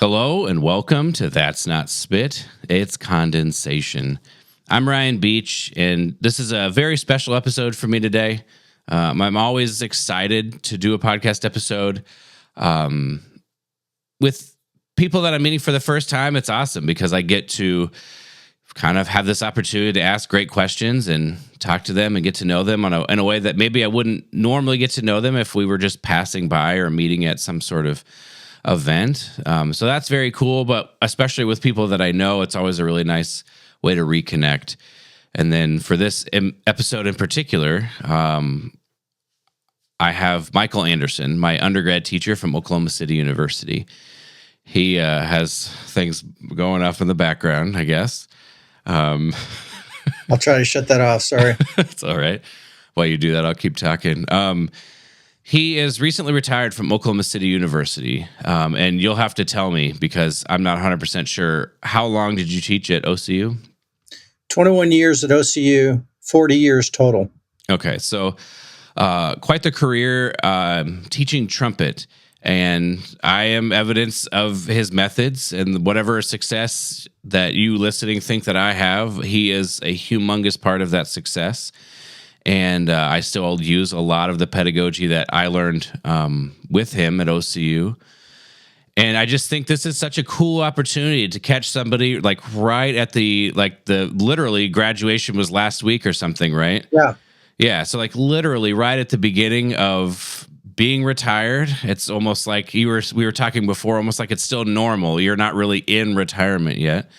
Hello and welcome to That's Not Spit, It's Condensation. I'm Ryan Beach, and this is a very special episode for me today. I'm always excited to do a podcast episode with people that I'm meeting for the first time. It's awesome because I get to kind of have this opportunity to ask great questions and talk to them and get to know them in a way that maybe I wouldn't normally get to know them if we were just passing by or meeting at some sort of event. So that's very cool, but especially with people that I know, it's always a really nice way to reconnect. And then for this episode in particular, I have Michael Anderson, my undergrad teacher from Oklahoma City University. He has things going off in the background, I guess. I'll try to shut that off. Sorry. It's all right. While you do that, I'll keep talking. He is recently retired from Oklahoma City University, and you'll have to tell me because I'm not 100% sure. How long did you teach at OCU? 21 years at OCU, 40 years total. Okay, so quite the career teaching trumpet, and I am evidence of his methods and whatever success that you listening think that I have, he is a humongous part of that success. And I still use a lot of the pedagogy that I learned with him at OCU. And I just think this is such a cool opportunity to catch somebody like right at the literally graduation was last week or something, right? Yeah. Yeah. So like literally right at the beginning of being retired. It's almost like we were talking before, almost like it's still normal. You're not really in retirement yet.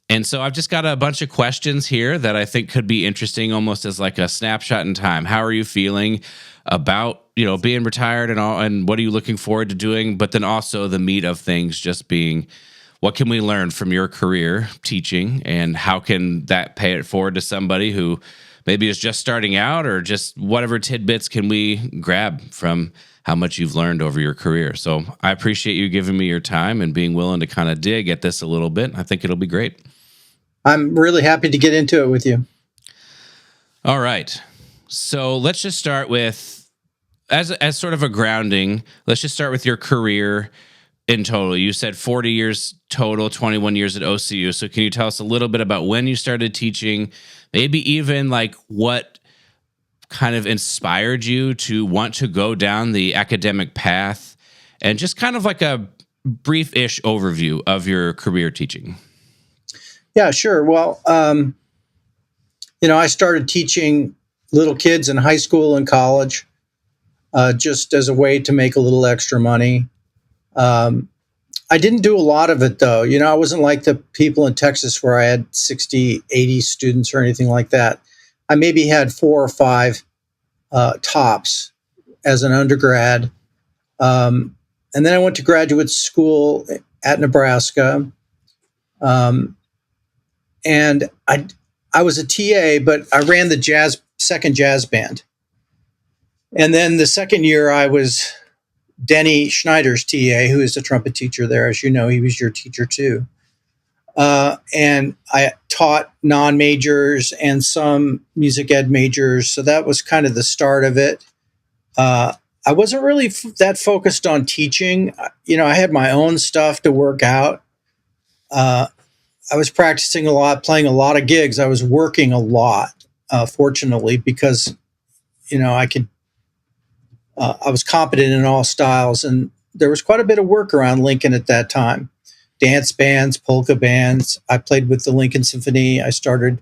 And so I've just got a bunch of questions here that I think could be interesting, almost as like a snapshot in time. How are you feeling about, being retired and all, and what are you looking forward to doing? But then also the meat of things just being, what can we learn from your career teaching, and how can that pay it forward to somebody who maybe is just starting out, or just whatever tidbits can we grab from how much you've learned over your career. So I appreciate you giving me your time and being willing to kind of dig at this a little bit. I think it'll be great. I'm really happy to get into it with you. All right. So let's just start with, as sort of a grounding, let's just start with your career in total. You said 40 years total, 21 years at OCU. So can you tell us a little bit about when you started teaching, maybe even like what kind of inspired you to want to go down the academic path, and just kind of like a brief-ish overview of your career teaching? Yeah, sure. Well, I started teaching little kids in high school and college just as a way to make a little extra money. I didn't do a lot of it, though. I wasn't like the people in Texas where I had 60, 80 students or anything like that. I maybe had 4 or 5 tops as an undergrad. And then I went to graduate school at Nebraska. And I was a TA, but I ran the second jazz band. And then the second year I was Dennis Schneider's TA, who is a trumpet teacher there. As you know, he was your teacher too. And I taught non-majors and some music ed majors. So that was kind of the start of it. I wasn't really that focused on teaching. I had my own stuff to work out. I was practicing a lot, playing a lot of gigs. I was working a lot, fortunately, because, I was competent in all styles. And there was quite a bit of work around Lincoln at that time. Dance bands, polka bands. I played with the Lincoln Symphony. I started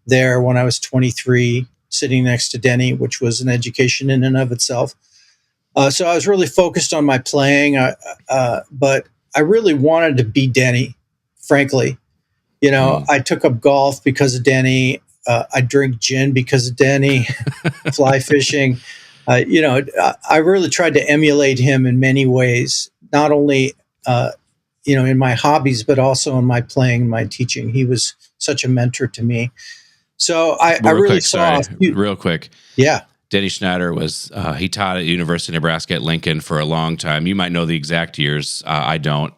there when I was 23, sitting next to Denny, which was an education in and of itself. So I was really focused on my playing, but I really wanted to be Denny, frankly. I took up golf because of Denny. I drink gin because of Denny, fly fishing. I really tried to emulate him in many ways, not only, in my hobbies, but also in my playing, my teaching. He was such a mentor to me. So I really saw... Real quick. Yeah. Dennis Schneider was, he taught at University of Nebraska-Lincoln for a long time. You might know the exact years. I don't.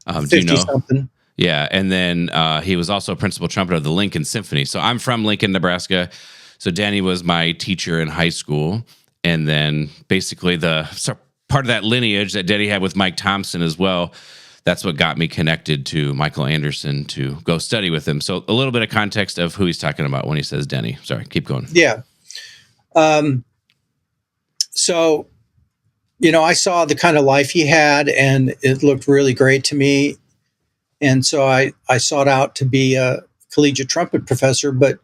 50-something. Yeah, and then he was also a principal trumpeter of the Lincoln Symphony. So I'm from Lincoln, Nebraska. So Danny was my teacher in high school. And then basically part of that lineage that Denny had with Mike Thompson as well, that's what got me connected to Michael Anderson to go study with him. So a little bit of context of who he's talking about when he says Denny. Sorry, keep going. Yeah. So, I saw the kind of life he had, and it looked really great to me. And so I sought out to be a collegiate trumpet professor, but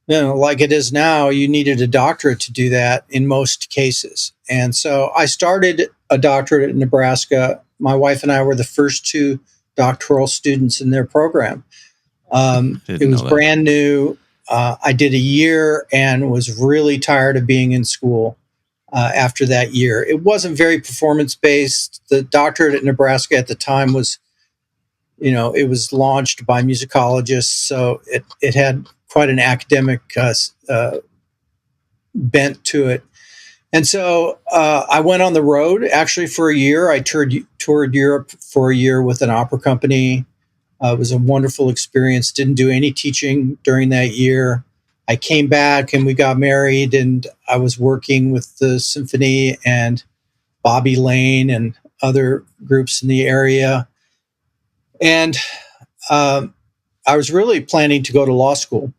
like it is now, you needed a doctorate to do that in most cases. And so I started a doctorate at Nebraska. My wife and I were the first 2 doctoral students in their program. It was brand new. I did a year and was really tired of being in school after that year. It wasn't very performance-based. The doctorate at Nebraska at the time was, it was launched by musicologists, so it had quite an academic bent to it. And so I went on the road actually for a year. I toured Europe for a year with an opera company. It was a wonderful experience. Didn't do any teaching during that year. I came back and we got married, and I was working with the symphony and Bobby Lane and other groups in the area. And I was really planning to go to law school.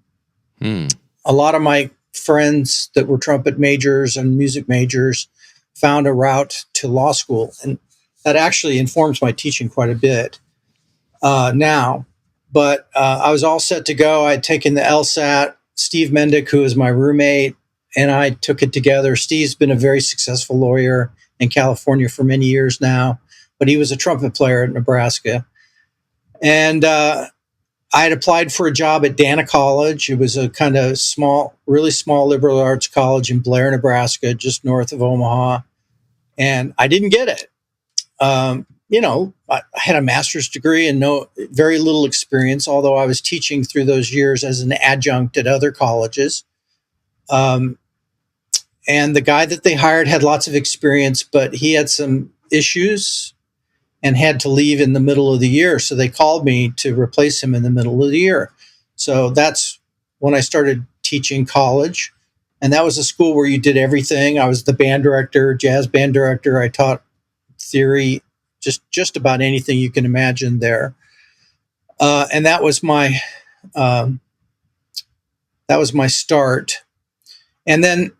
A lot of my friends that were trumpet majors and music majors found a route to law school, and that actually informs my teaching quite a bit now. But I was all set to go. I had taken the LSAT. Steve Mendick, who is my roommate, and I took it together. Steve's been a very successful lawyer in California for many years now, but he was a trumpet player at Nebraska. And I had applied for a job at Dana College. It was a kind of really small liberal arts college in Blair, Nebraska, just north of Omaha. And I didn't get it. I had a master's degree and very little experience, although I was teaching through those years as an adjunct at other colleges. And the guy that they hired had lots of experience, but he had some issues and had to leave in the middle of the year. So they called me to replace him in the middle of the year. So that's when I started teaching college. And that was a school where you did everything. I was the band director, jazz band director. I taught theory, just about anything you can imagine there. And that was my start. And then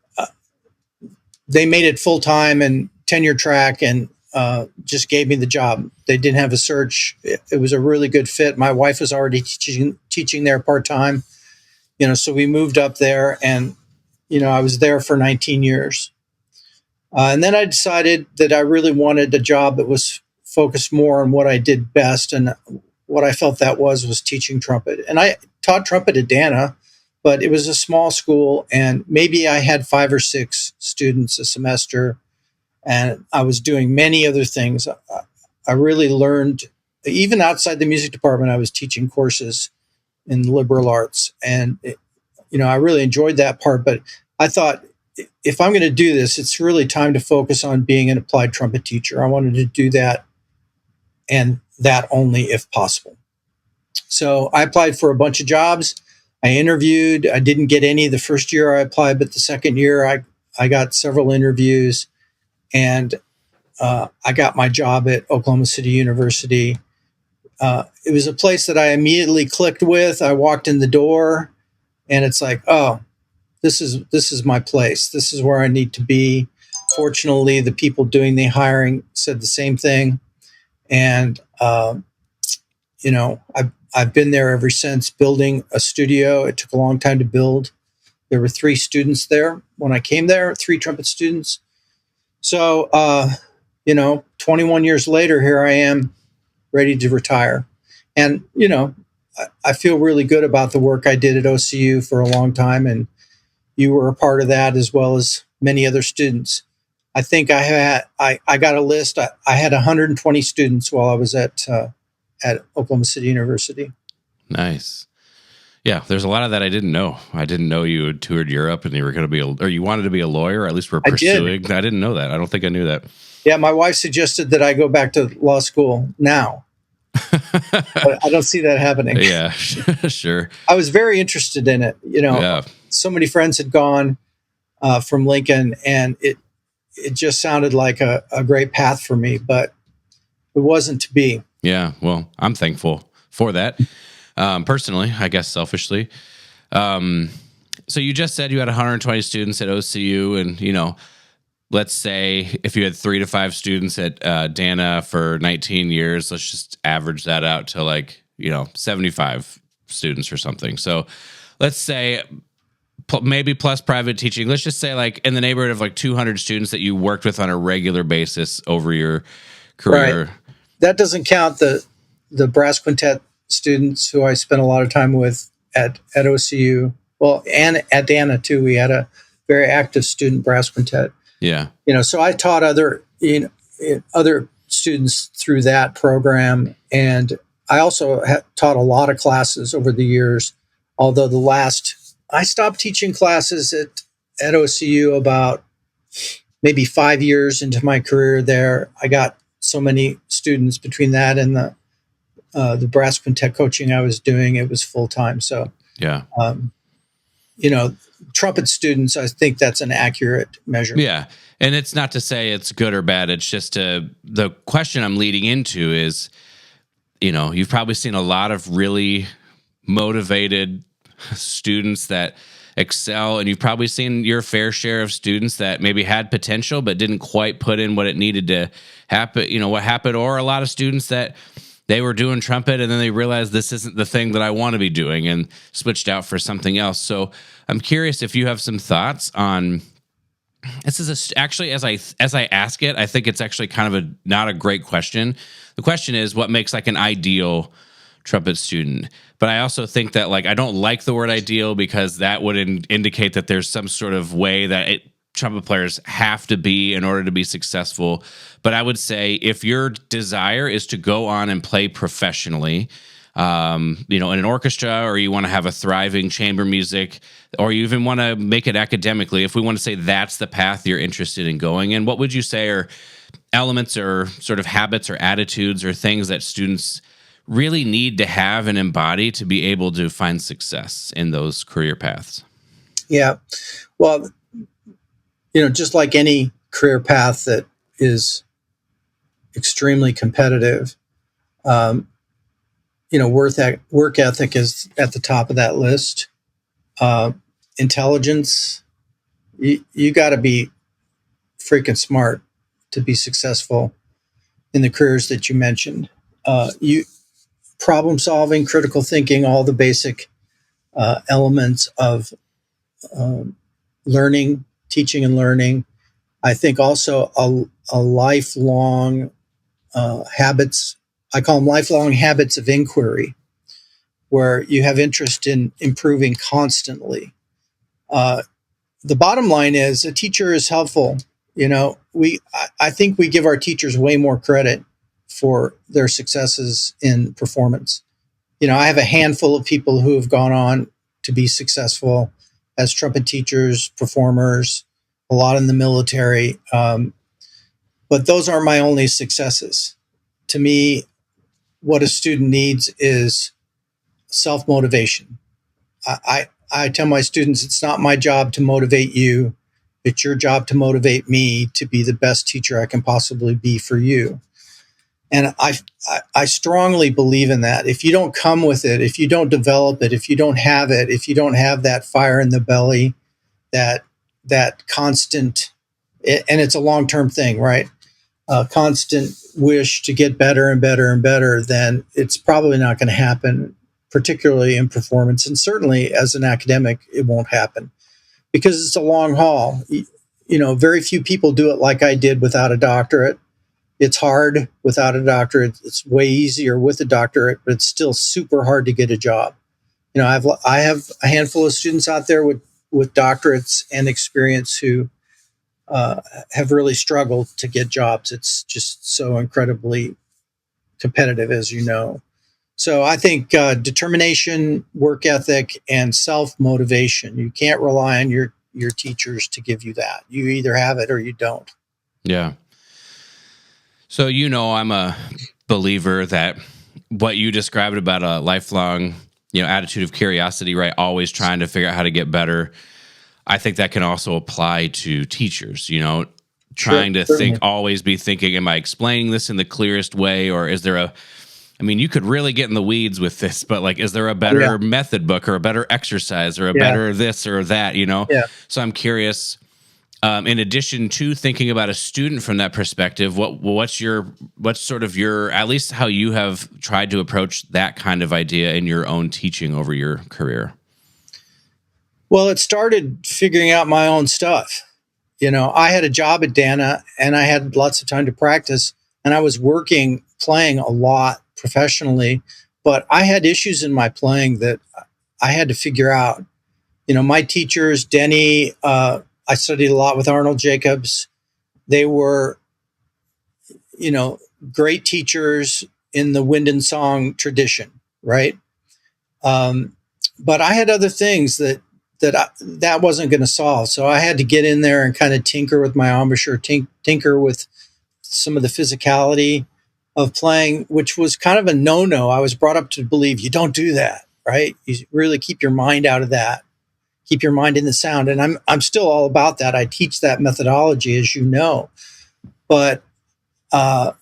they made it full time and tenure track, and just gave me the job. They didn't have a search. It was a really good fit. My wife was already teaching there part time, so we moved up there, and I was there for 19 years. And then I decided that I really wanted a job that was focused more on what I did best, and what I felt that was teaching trumpet. And I taught trumpet at Dana, but it was a small school, and maybe I had 5 or 6 students a semester, and I was doing many other things. I really learned, even outside the music department, I was teaching courses in liberal arts, and I really enjoyed that part. But I thought, if I'm going to do this, it's really time to focus on being an applied trumpet teacher. I wanted to do that, and that only if possible. So I applied for a bunch of jobs. I interviewed. I didn't get any the first year I applied, but the second year I got several interviews, and I got my job at Oklahoma City University. It was a place that I immediately clicked with. I walked in the door, and it's like, oh, this is my place. This is where I need to be. Fortunately, the people doing the hiring said the same thing. And, I've been there ever since, building a studio. It took a long time to build. There were 3 students there when I came there, 3 trumpet students. So, 21 years later, here I am, ready to retire. And, I feel really good about the work I did at OCU for a long time. And you were a part of that, as well as many other students. I think I got a list. I had 120 students while I was at Oklahoma City University. Nice. Yeah, there's a lot of that I didn't know. I didn't know you had toured Europe and you were going to be, or you wanted to be a lawyer, or at least were pursuing. I didn't know that. I don't think I knew that. Yeah, my wife suggested that I go back to law school now. But I don't see that happening. Yeah, sure. I was very interested in it. So many friends had gone from Lincoln, and it just sounded like a great path for me, but it wasn't to be. Yeah. Well, I'm thankful for that. Personally, I guess selfishly. So you just said you had 120 students at OCU, and let's say if you had 3 to 5 students at Dana for 19 years, let's just average that out to 75 students or something. So let's say maybe plus private teaching. Let's just say in the neighborhood of 200 students that you worked with on a regular basis over your career. Right. That doesn't count the brass quintet students who I spent a lot of time with at OCU. Well, and at Dana too, we had a very active student brass quintet. Yeah. So I taught other students through that program, and I also taught a lot of classes over the years. Although I stopped teaching classes at OCU about maybe 5 years into my career there. I got so many students between that and the brass quintet coaching I was doing. It was full time. So yeah. Trumpet students, I think that's an accurate measure. Yeah. And it's not to say it's good or bad. It's just the question I'm leading into is, you've probably seen a lot of really motivated students that excel, and you've probably seen your fair share of students that maybe had potential but didn't quite put in what it needed to happen, what happened, or a lot of students that they were doing trumpet and then they realized this isn't the thing that I want to be doing and switched out for something else. So I'm curious if you have some thoughts on this. Is actually, as I ask it, I think it's actually kind of not a great question. The question is, what makes an ideal trumpet student? But I also think that I don't like the word ideal, because that would indicate that there's some sort of way that trumpet players have to be in order to be successful. But I would say if your desire is to go on and play professionally, in an orchestra, or you want to have a thriving chamber music, or you even want to make it academically, if we want to say that's the path you're interested in going in, what would you say are elements or sort of habits or attitudes or things that students really need to have and embody to be able to find success in those career paths? Yeah. Well, just like any career path that is extremely competitive, work ethic is at the top of that list. Intelligence, you got to be freaking smart to be successful in the careers that you mentioned. Problem solving, critical thinking, all the basic elements of learning, teaching and learning. I think also a lifelong habits. I call them lifelong habits of inquiry, where you have interest in improving constantly. The bottom line is a teacher is helpful. I think we give our teachers way more credit for their successes in performance. I have a handful of people who have gone on to be successful as trumpet teachers, performers, a lot in the military. But those aren't my only successes. To me, what a student needs is self-motivation. I tell my students, it's not my job to motivate you. It's your job to motivate me to be the best teacher I can possibly be for you. And I strongly believe in that. If you don't come with it, if you don't develop it, if you don't have it, if you don't have that fire in the belly, that constant, and it's a long-term thing, right? Constant wish to get better and better and better, then it's probably not going to happen, particularly in performance. And certainly as an academic, it won't happen because it's a long haul. Very few people do it like I did without a doctorate. It's hard without a doctorate. It's way easier with a doctorate, but it's still super hard to get a job. I have a handful of students out there with doctorates and experience who have really struggled to get jobs. It's just so incredibly competitive, as you know. So I think determination, work ethic, and self-motivation. You can't rely on your teachers to give you that. You either have it or you don't. Yeah. So, I'm a believer that what you described about a lifelong, attitude of curiosity, right? Always trying to figure out how to get better. I think that can also apply to teachers, trying to always be thinking, am I explaining this in the clearest way? Or is there I mean, you could really get in the weeds with this, but like, is there a better method book or a better exercise or a better this or that, you know? Yeah. So I'm curious, in addition to thinking about a student from that perspective, what's sort of your, at least how you have tried to approach that kind of idea in your own teaching over your career? Well, it started figuring out my own stuff. You know, I had a job at Dana and I had lots of time to practice, and I was playing a lot professionally, but I had issues in my playing that I had to figure out. You know, my teachers, Denny, I studied a lot with Arnold Jacobs. They were, you know, great teachers in the wind and song tradition, right? But I had other things that wasn't going to solve. So I had to get in there and kind of tinker with my embouchure, tinker with some of the physicality of playing, which was kind of a no-no. I was brought up to believe you don't do that, right? You really keep your mind out of that. Keep your mind in the sound. And I'm still all about that. I teach that methodology, as you know. But what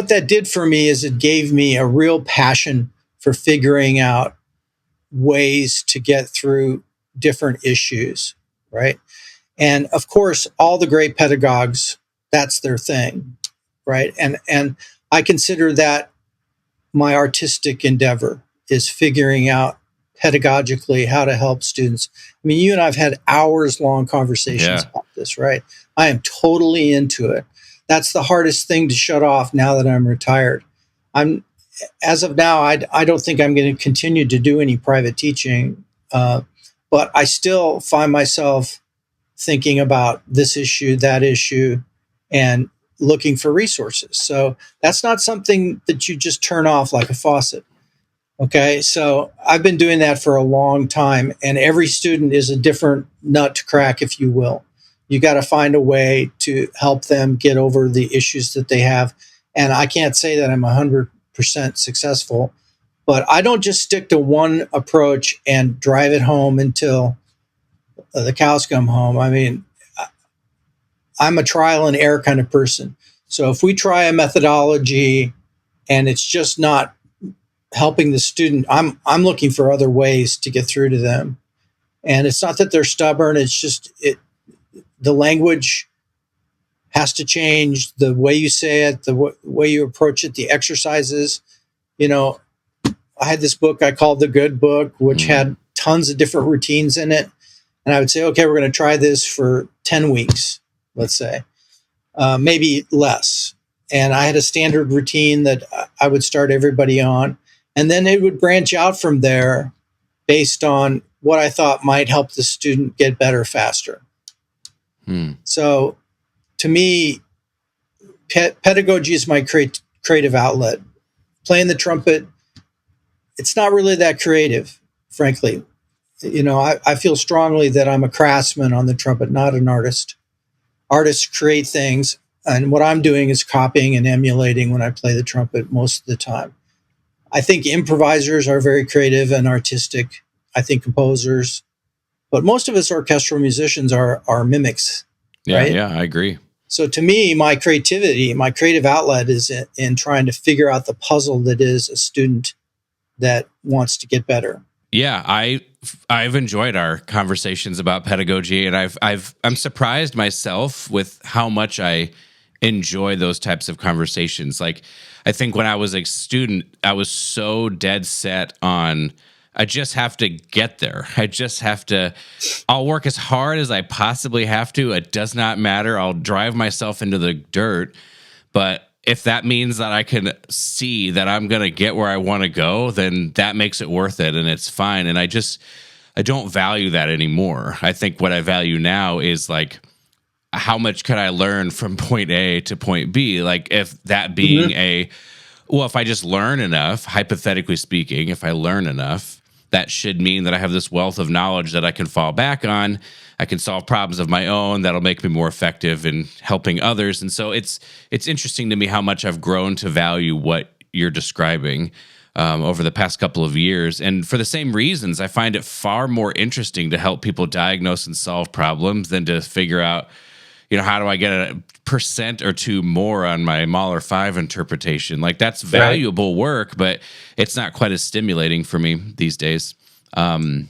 that did for me is it gave me a real passion for figuring out ways to get through different issues, right? And of course, all the great pedagogues, that's their thing, right? And I consider that my artistic endeavor is figuring out pedagogically how to help students. I mean, you and I have had hours-long conversations about this, right? I am totally into it. That's the hardest thing to shut off now that I'm retired. As of now, I don't think I'm going to continue to do any private teaching, but I still find myself thinking about this issue, that issue, and looking for resources. So that's not something that you just turn off like a faucet. Okay, so I've been doing that for a long time, and every student is a different nut to crack, if you will. You got to find a way to help them get over the issues that they have. And I can't say that I'm 100% successful, but I don't just stick to one approach and drive it home until the cows come home. I mean, I'm a trial and error kind of person. So if we try a methodology and it's just not helping the student, I'm looking for other ways to get through to them. And it's not that they're stubborn. It's just the language has to change, the way you say it, the way you approach it, the exercises. You know, I had this book I called The Good Book, which had tons of different routines in it. And I would say, okay, we're going to try this for 10 weeks, let's say, maybe less. And I had a standard routine that I would start everybody on. And then it would branch out from there based on what I thought might help the student get better faster. So to me, pedagogy is my creative outlet. Playing the trumpet, it's not really that creative, frankly. You know, I feel strongly that I'm a craftsman on the trumpet, not an artist. Artists create things, and what I'm doing is copying and emulating when I play the trumpet most of the time. I think improvisers are very creative and artistic. I think composers, but most of us orchestral musicians are mimics. Right? Yeah, I agree. So to me, my creativity, my creative outlet is in trying to figure out the puzzle that is a student that wants to get better. Yeah, I've enjoyed our conversations about pedagogy, and I'm surprised myself with how much I enjoy those types of conversations. Like, I think when I was a student, I was so dead set on, I just have to get there. I'll work as hard as I possibly have to. It does not matter. I'll drive myself into the dirt. But if that means that I can see that I'm going to get where I want to go, then that makes it worth it, and it's fine. And I don't value that anymore. I think what I value now is like, how much could I learn from point A to point B? Like, if that being if I just learn enough, hypothetically speaking, if I learn enough, that should mean that I have this wealth of knowledge that I can fall back on. I can solve problems of my own that'll make me more effective in helping others. And so it's interesting to me how much I've grown to value what you're describing over the past couple of years. And for the same reasons, I find it far more interesting to help people diagnose and solve problems than to figure out, how do I get a percent or two more on my Mahler 5 interpretation? Like, that's valuable work, but it's not quite as stimulating for me these days. I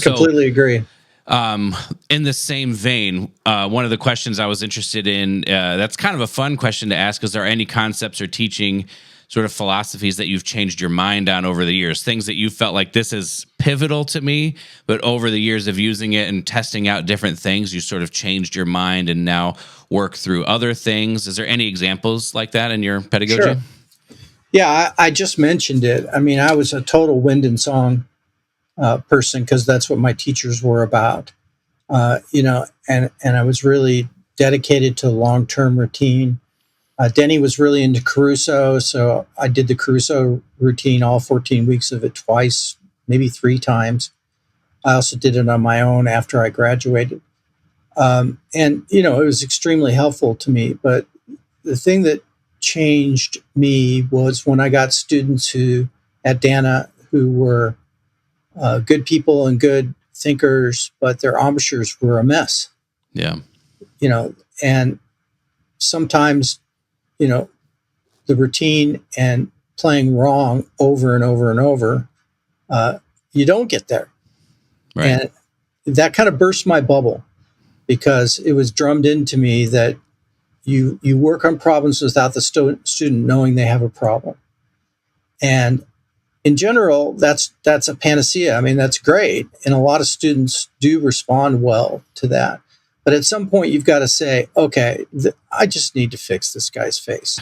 completely agree. In the same vein, one of the questions I was interested in, that's kind of a fun question to ask, is there any concepts or teaching sort of philosophies that you've changed your mind on over the years, things that you felt like this is pivotal to me, but over the years of using it and testing out different things, you sort of changed your mind and now work through other things? Is there any examples like that in your pedagogy? Sure. Yeah, I just mentioned it. I mean, I was a total wind and song person because that's what my teachers were about, and I was really dedicated to long-term routine. Denny was really into Caruso, so I did the Caruso routine, all 14 weeks of it, twice, maybe 3 times. I also did it on my own after I graduated. And, it was extremely helpful to me. But the thing that changed me was when I got students at Dana who were good people and good thinkers, but their embouchures were a mess. Yeah. And sometimes, the routine and playing wrong over and over and over, you don't get there. Right. And that kind of burst my bubble because it was drummed into me that you work on problems without the student knowing they have a problem. And in general, that's a panacea. I mean, that's great. And a lot of students do respond well to that. But at some point, you've got to say, okay, I just need to fix this guy's face.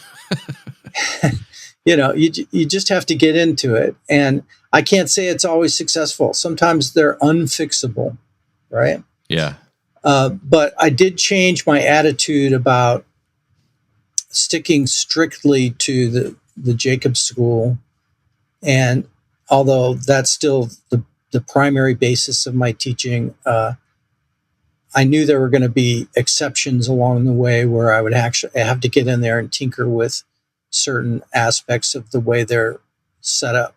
You just have to get into it. And I can't say it's always successful. Sometimes they're unfixable, right? Yeah. But I did change my attitude about sticking strictly to the Jacobs school. And although that's still the primary basis of my teaching, I knew there were going to be exceptions along the way where I would actually have to get in there and tinker with certain aspects of the way they're set up,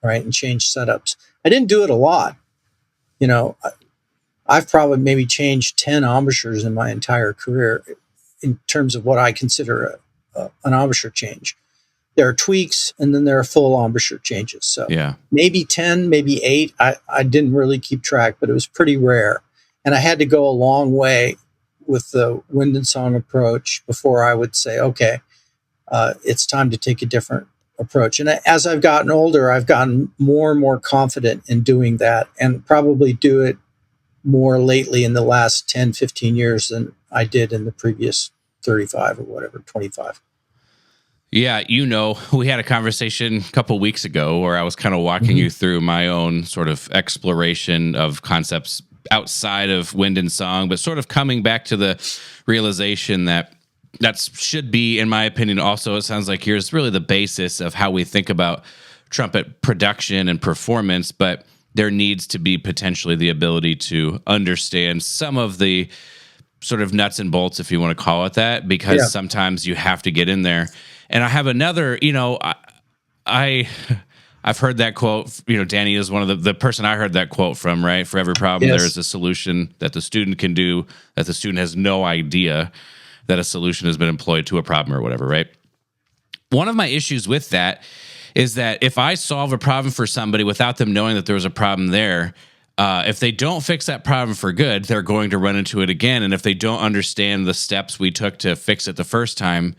right? And change setups. I didn't do it a lot. I've probably maybe changed 10 embouchures in my entire career in terms of what I consider an embouchure change. There are tweaks and then there are full embouchure changes. So maybe 10, maybe 8. I didn't really keep track, but it was pretty rare. And I had to go a long way with the wind and song approach before I would say, okay, it's time to take a different approach. And as I've gotten older, I've gotten more and more confident in doing that and probably do it more lately in the last 10, 15 years than I did in the previous 35 or whatever, 25. Yeah, we had a conversation a couple weeks ago where I was kind of walking you through my own sort of exploration of concepts outside of wind and song, but sort of coming back to the realization that should be, in my opinion, also, it sounds like here's really the basis of how we think about trumpet production and performance, but there needs to be potentially the ability to understand some of the sort of nuts and bolts, if you want to call it that, because sometimes you have to get in there. And I have another, I've heard that quote, Danny is one of the person I heard that quote from, right? For every problem, there is a solution that the student can do, that the student has no idea that a solution has been employed to a problem or whatever, right? One of my issues with that is that if I solve a problem for somebody without them knowing that there was a problem there, if they don't fix that problem for good, they're going to run into it again. And if they don't understand the steps we took to fix it the first time,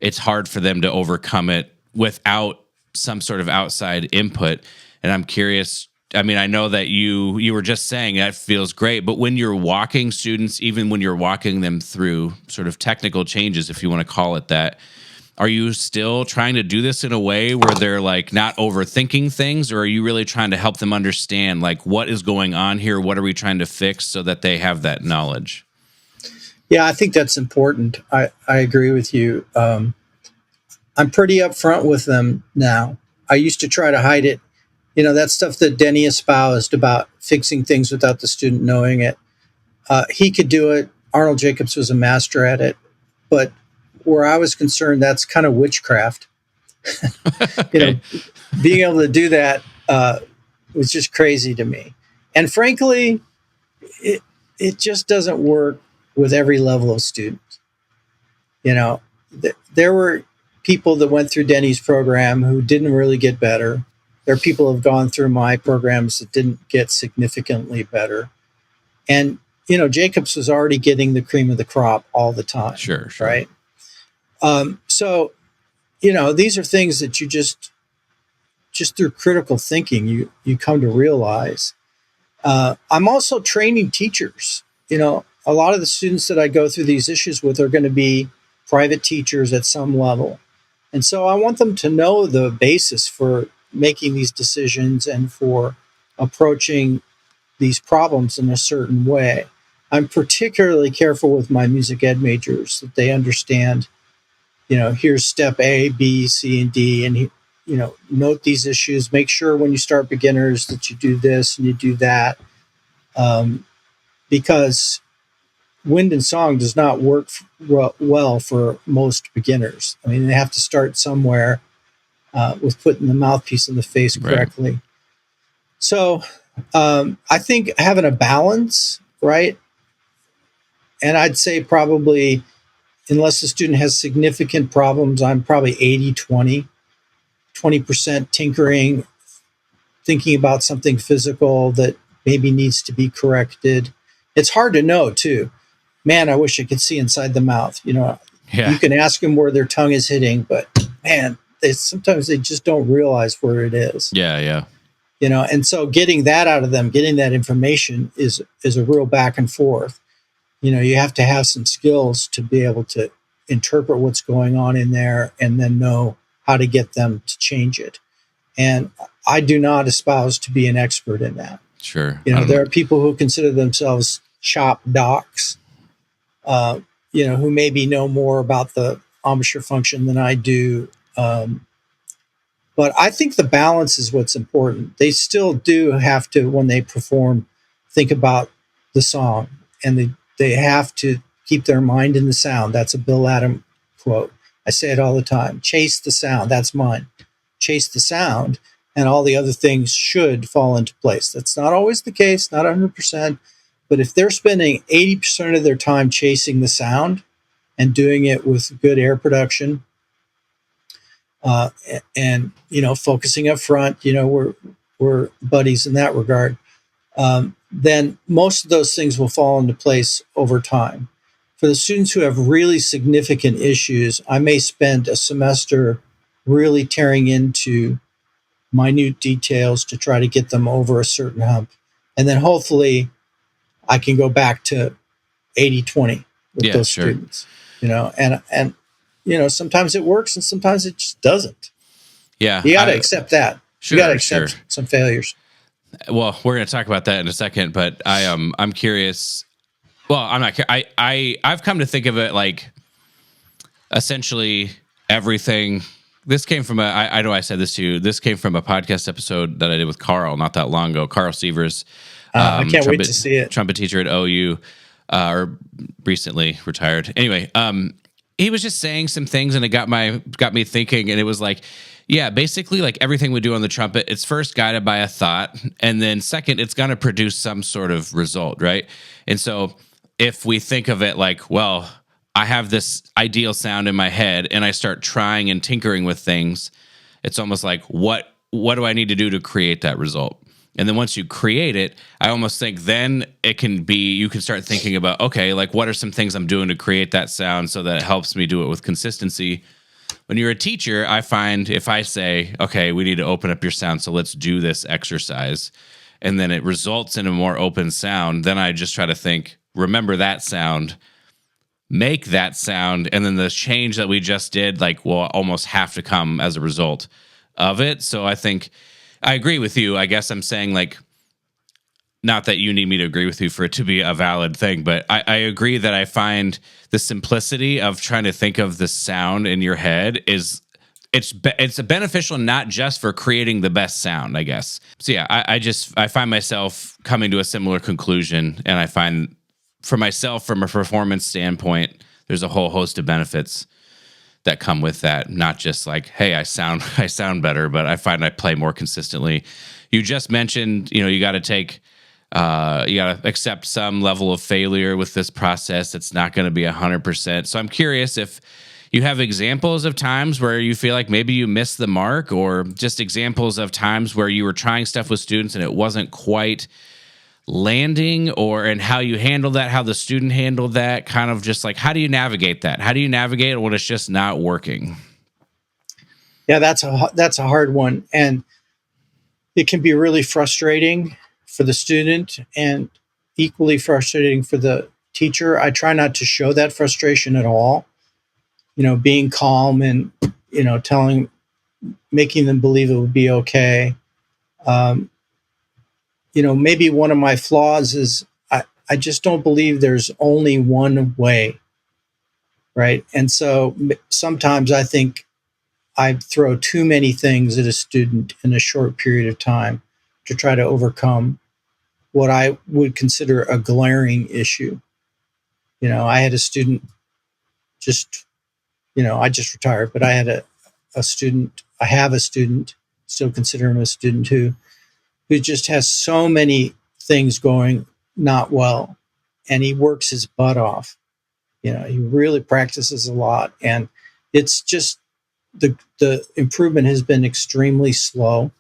it's hard for them to overcome it without some sort of outside input. And I'm curious, I mean, I know that you were just saying that feels great, but when you're walking students, even when you're walking them through sort of technical changes, if you want to call it that, are you still trying to do this in a way where they're like not overthinking things, or are you really trying to help them understand like what is going on here? What are we trying to fix so that they have that knowledge? Yeah, I think that's important. I agree with you. I'm pretty upfront with them now. I used to try to hide it. That stuff that Denny espoused about fixing things without the student knowing it. He could do it. Arnold Jacobs was a master at it. But where I was concerned, that's kind of witchcraft. Okay. Being able to do that was just crazy to me. And frankly, it just doesn't work with every level of student. There were people that went through Denny's program who didn't really get better. There are people who have gone through my programs that didn't get significantly better. And, Jacobs was already getting the cream of the crop all the time. Sure. Right? So, these are things that you just through critical thinking, you come to realize. I'm also training teachers. A lot of the students that I go through these issues with are going to be private teachers at some level. And so I want them to know the basis for making these decisions and for approaching these problems in a certain way. I'm particularly careful with my music ed majors that they understand, here's step A, B, C, and D, and, note these issues. Make sure when you start beginners that you do this and you do that. Because wind and song does not work well for most beginners. I mean, they have to start somewhere with putting the mouthpiece in the face correctly. Right. So I think having a balance, right? And I'd say probably, unless the student has significant problems, I'm probably 80-20, 20% tinkering, thinking about something physical that maybe needs to be corrected. It's hard to know, too. Man, I wish I could see inside the mouth. You can ask them where their tongue is hitting, but man, sometimes they just don't realize where it is. Yeah. And so getting that out of them, getting that information is a real back and forth. You have to have some skills to be able to interpret what's going on in there and then know how to get them to change it. And I do not espouse to be an expert in that. Sure. There are people who consider themselves shop docs, who maybe know more about the embouchure function than I do. But I think the balance is what's important. They still do have to, when they perform, think about the song, and they have to keep their mind in the sound. That's a Bill Adam quote. I say it all the time. Chase the sound. That's mine. Chase the sound, and all the other things should fall into place. That's not always the case, not 100%. But if they're spending 80% of their time chasing the sound and doing it with good air production, and focusing up front, we're buddies in that regard, then most of those things will fall into place over time. For the students who have really significant issues, I may spend a semester really tearing into minute details to try to get them over a certain hump. And then hopefully I can go back to 80-20 with those students, and sometimes it works and sometimes it just doesn't. Yeah. You got to accept that. Sure, you got to accept some failures. Well, we're going to talk about that in a second, but I'm curious. Well, I'm not. I've come to think of it like essentially everything. This came from I know I said this to you. This came from a podcast episode that I did with Karl not that long ago. Karl Sievers. I can't wait to see it. Trumpet teacher at OU, or recently retired. Anyway, he was just saying some things, and it got me thinking. And it was like, yeah, basically, like everything we do on the trumpet, it's first guided by a thought, and then second, it's going to produce some sort of result, right? And so, if we think of it like, well, I have this ideal sound in my head, and I start trying and tinkering with things, it's almost like, what do I need to do to create that result? And then once you create it, I almost think then you can start thinking about, okay, like what are some things I'm doing to create that sound so that it helps me do it with consistency. When you're a teacher, I find if I say, okay, we need to open up your sound, so let's do this exercise, and then it results in a more open sound, then I just try to think, remember that sound, make that sound, and then the change that we just did, like, will almost have to come as a result of it. So I think I agree with you. I guess I'm saying, like, not that you need me to agree with you for it to be a valid thing, but I agree that I find the simplicity of trying to think of the sound in your head it's beneficial not just for creating the best sound, I guess. So yeah, I find myself coming to a similar conclusion, and I find for myself, from a performance standpoint, there's a whole host of benefits that come with that. Not just like, hey, I sound better, but I find I play more consistently. You just mentioned, you got to take You got to accept some level of failure with this process. It's not going to be 100%. So I'm curious if you have examples of times where you feel like maybe you missed the mark, or just examples of times where you were trying stuff with students and it wasn't quite landing, and how you handled that, how the student handled that, kind of just like, how do you navigate that? How do you navigate it when it's just not working? Yeah, that's a hard one. And it can be really frustrating for the student and equally frustrating for the teacher. I try not to show that frustration at all. Being calm and, making them believe it would be okay. Maybe one of my flaws is I just don't believe there's only one way, right? And so sometimes I think I throw too many things at a student in a short period of time to try to overcome what I would consider a glaring issue. I had a student I just retired, but I had a student, I have a student, still consider him a student who just has so many things going not well, and he works his butt off. He really practices a lot, and it's just the improvement has been extremely slow.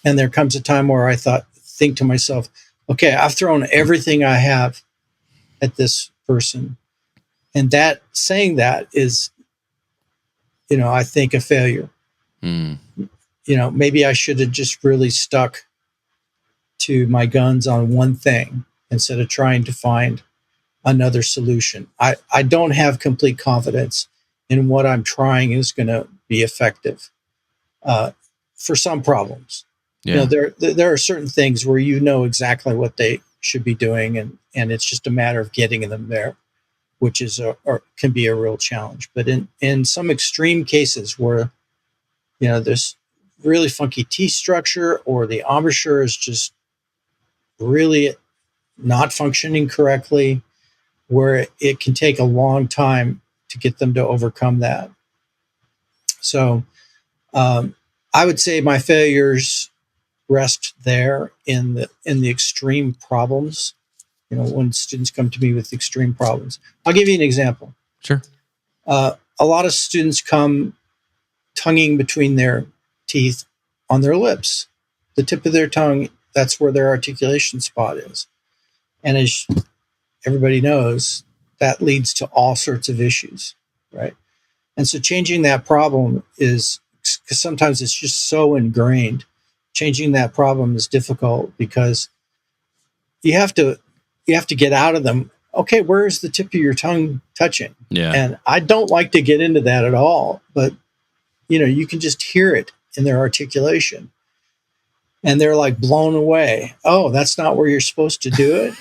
And there comes a time where I think to myself, okay, I've thrown everything I have at this person. And saying that is, I think a failure. Maybe I should have just really stuck to my guns on one thing instead of trying to find another solution. I don't have complete confidence in what I'm trying is going to be effective for some problems. Yeah. There are certain things where exactly what they should be doing, and it's just a matter of getting them there, which is or can be a real challenge. But in some extreme cases where there's really funky teeth structure, or the embouchure is just really not functioning correctly, where it can take a long time to get them to overcome that. So I would say my failures rest there in the extreme problems. When students come to me with extreme problems. I'll give you an example. Sure. A lot of students come tonguing between their teeth on their lips. The tip of their tongue, that's where their articulation spot is. And as everybody knows, that leads to all sorts of issues, right? And so changing that problem is, because sometimes it's just so ingrained, changing that problem is difficult because you have to get out of them. Okay, where's the tip of your tongue touching? Yeah. And I don't like to get into that at all, but you can just hear it in their articulation. And they're like blown away. Oh, that's not where you're supposed to do it.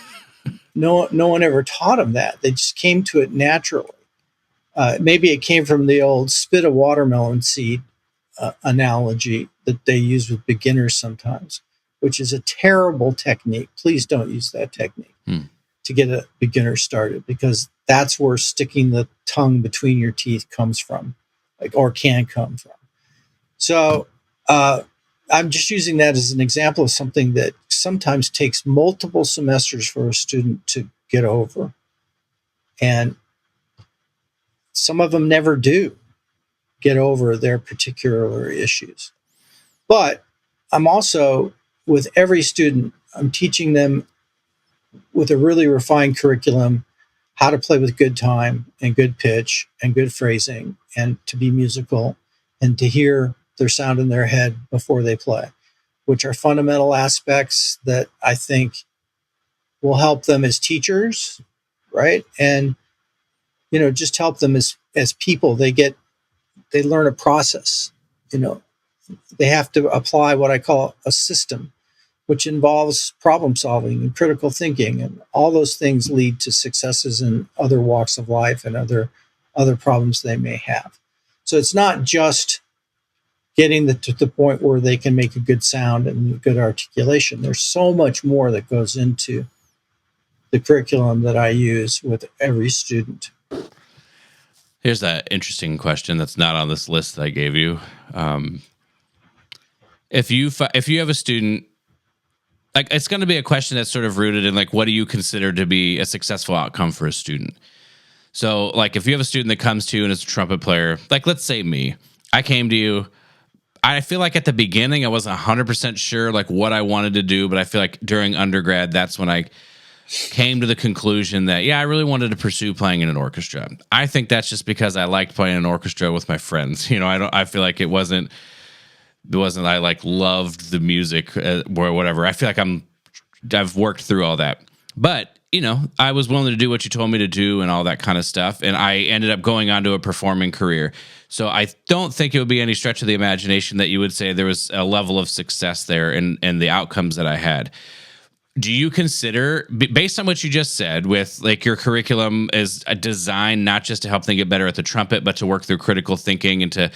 No one ever taught them that. They just came to it naturally. Maybe it came from the old spit a watermelon seed analogy that they use with beginners sometimes, which is a terrible technique. Please don't use that technique to get a beginner started, because that's where sticking the tongue between your teeth comes from, or can come from. So I'm just using that as an example of something that sometimes takes multiple semesters for a student to get over. And some of them never do get over their particular issues. But I'm also, with every student, I'm teaching them with a really refined curriculum how to play with good time and good pitch and good phrasing, and to be musical and to hear their sound in their head before they play, which are fundamental aspects that I think will help them as teachers, right? And, just help them as people. They learn a process. They have to apply what I call a system, which involves problem solving and critical thinking, and all those things lead to successes in other walks of life and other problems they may have. So it's not just getting to the point where they can make a good sound and good articulation. There's so much more that goes into the curriculum that I use with every student. Here's that interesting question that's not on this list that I gave you. If you have a student like, it's going to be a question that's sort of rooted in like, what do you consider to be a successful outcome for a student? So like, if you have a student that comes to you and is a trumpet player, like, let's say me, I came to you. I feel like at the beginning I wasn't 100% sure like what I wanted to do, but I feel like during undergrad, that's when I came to the conclusion that, yeah, I really wanted to pursue playing in an orchestra. I think that's just because I liked playing in an orchestra with my friends. You know, I feel like it wasn't I like loved the music or whatever. I feel like I've worked through all that. But, you know, I was willing to do what you told me to do and all that kind of stuff. And I ended up going on to a performing career. So I don't think it would be any stretch of the imagination that you would say there was a level of success there and the outcomes that I had. Do you consider, based on what you just said, with like your curriculum is a design not just to help them get better at the trumpet, but to work through critical thinking and to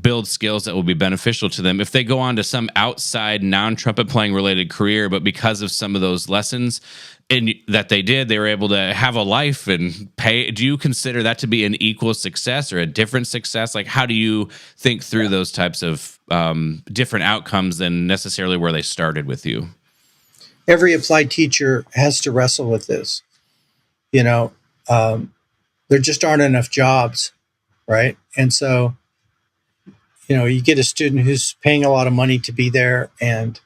build skills that will be beneficial to them if they go on to some outside non-trumpet playing related career, but because of some of those lessons that they were able to have a life and pay? Do you consider that to be an equal success or a different success? Like, how do you think through those types of different outcomes than necessarily where they started with you? Every applied teacher has to wrestle with this. You know, there just aren't enough jobs, right? And so, you know, you get a student who's paying a lot of money to be there, and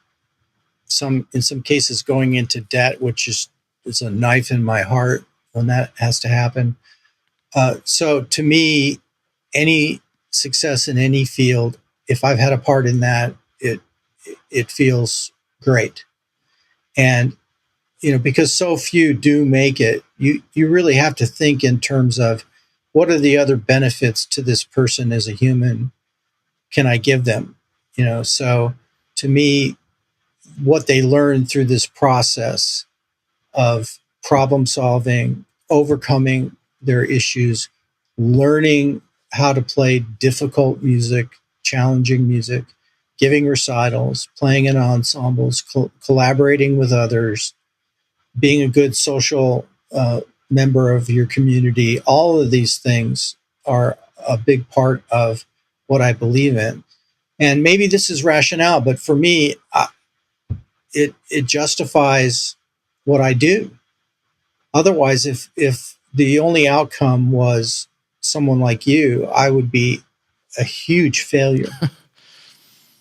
in some cases going into debt, which is a knife in my heart when that has to happen. So to me, any success in any field, if I've had a part in that, it feels great. And, you know, because so few do make it, you really have to think in terms of what are the other benefits to this person as a human can I give them? You know, so to me, what they learn through this process of problem solving, overcoming their issues, learning how to play difficult music, challenging music, giving recitals, playing in ensembles, collaborating with others, being a good social member of your community, all of these things are a big part of what I believe in. And maybe this is rationale, but for me, it justifies what I do. Otherwise, if the only outcome was someone like you, I would be a huge failure.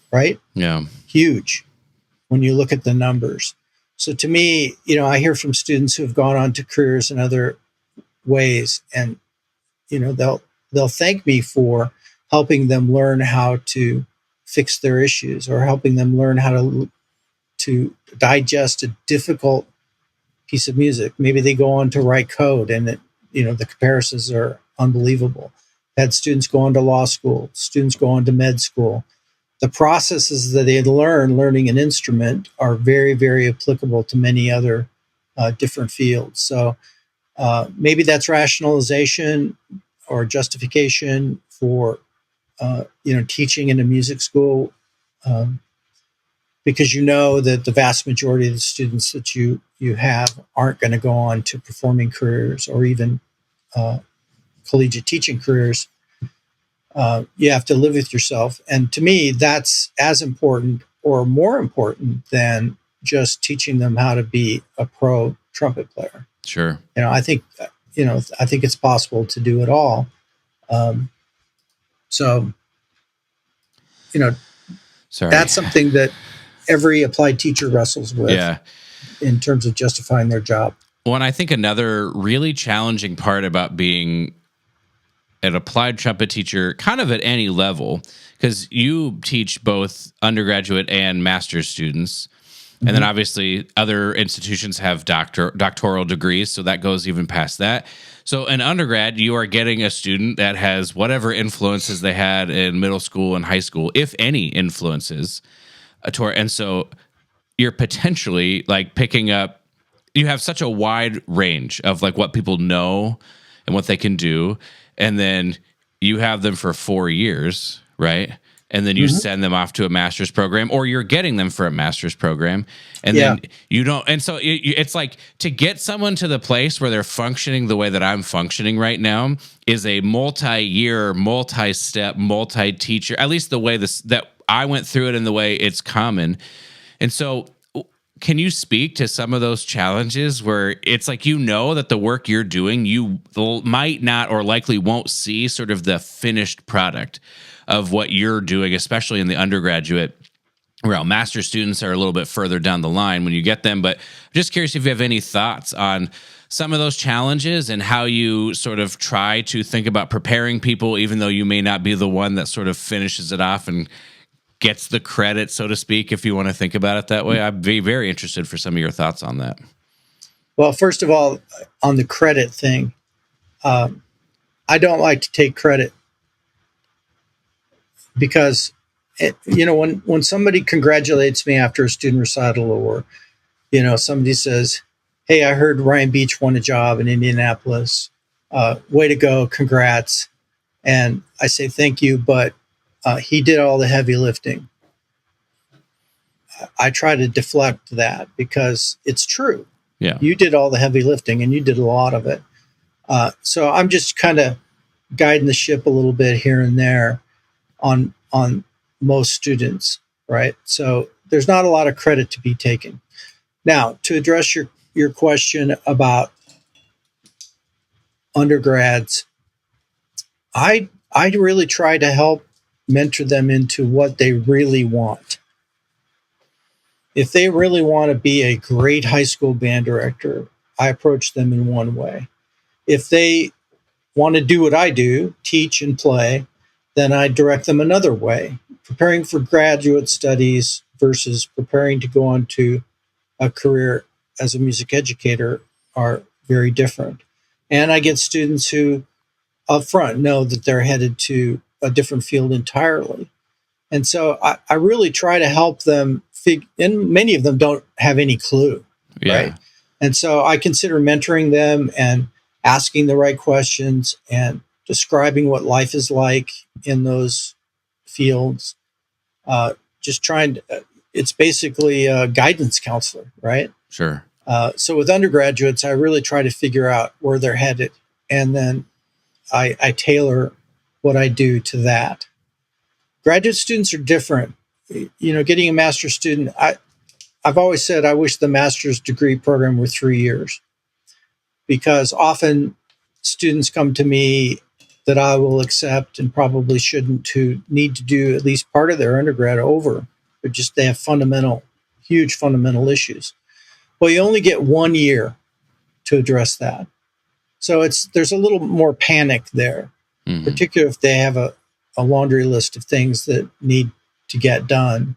Right? Yeah. Huge when you look at the numbers. So to me, you know, I hear from students who have gone on to careers in other ways, and, you know, they'll thank me for helping them learn how to fix their issues or helping them learn how to digest a difficult piece of music. Maybe they go on to write code, and you know, the comparisons are unbelievable. I've had students go on to law school, students go on to med school. The processes that they learn learning an instrument are very, very applicable to many other different fields. So maybe that's rationalization or justification for you know, teaching in a music school, because you know that the vast majority of the students that you have aren't going to go on to performing careers or even collegiate teaching careers. You have to live with yourself. And to me, that's as important or more important than just teaching them how to be a pro trumpet player. Sure. You know, I think it's possible to do it all. So, you know, that's something that every applied teacher wrestles with in terms of justifying their job. Well, and I think another really challenging part about being an applied trumpet teacher, kind of at any level, because you teach both undergraduate and master's students. And then obviously other institutions have doctoral degrees, so that goes even past that. So in undergrad, you are getting a student that has whatever influences they had in middle school and high school, if any influences. And so you're potentially like picking up, you have such a wide range of like what people know and what they can do. And then you have them for 4 years, right? And then you send them off to a master's program, or you're getting them for a master's program, and then you don't. And so it's like, to get someone to the place where they're functioning the way that I'm functioning right now is a multi-year, multi-step, multi-teacher, at least the way that I went through it and the way it's common. And so can you speak to some of those challenges where it's like, that the work you're doing, you might not or likely won't see sort of the finished product of what you're doing, especially in the undergraduate realm. Master students are a little bit further down the line when you get them, but I'm just curious if you have any thoughts on some of those challenges and how you sort of try to think about preparing people, even though you may not be the one that sort of finishes it off and gets the credit, so to speak, if you want to think about it that way. I'd be very interested for some of your thoughts on that. Well, first of all, on the credit thing, I don't like to take credit because, when somebody congratulates me after a student recital, or, somebody says, hey, I heard Ryan Beach won a job in Indianapolis. Way to go. Congrats. And I say, thank you, but he did all the heavy lifting. I try to deflect that because it's true. Yeah. You did all the heavy lifting and you did a lot of it. So I'm just kind of guiding the ship a little bit here and there on most students, right? So there's not a lot of credit to be taken. Now, to address your question about undergrads, I really try to help mentor them into what they really want. If they really want to be a great high school band director, I approach them in one way. If they want to do what I do, teach and play, then I direct them another way. Preparing for graduate studies versus preparing to go on to a career as a music educator are very different. And I get students who up front know that they're headed to a different field entirely. And so I really try to help them and many of them don't have any clue, right? And so I consider mentoring them and asking the right questions and describing what life is like in those fields. Just trying to, it's basically a guidance counselor, right? Sure. So with undergraduates, I really try to figure out where they're headed. And then I tailor what I do to that. Graduate students are different. Getting a master's student, I've always said I wish the master's degree program were 3 years, because often students come to me that I will accept and probably shouldn't, who need to do at least part of their undergrad over, but just they have huge fundamental issues. Well, you only get 1 year to address that. So there's a little more panic there, particularly if they have a laundry list of things that need to get done.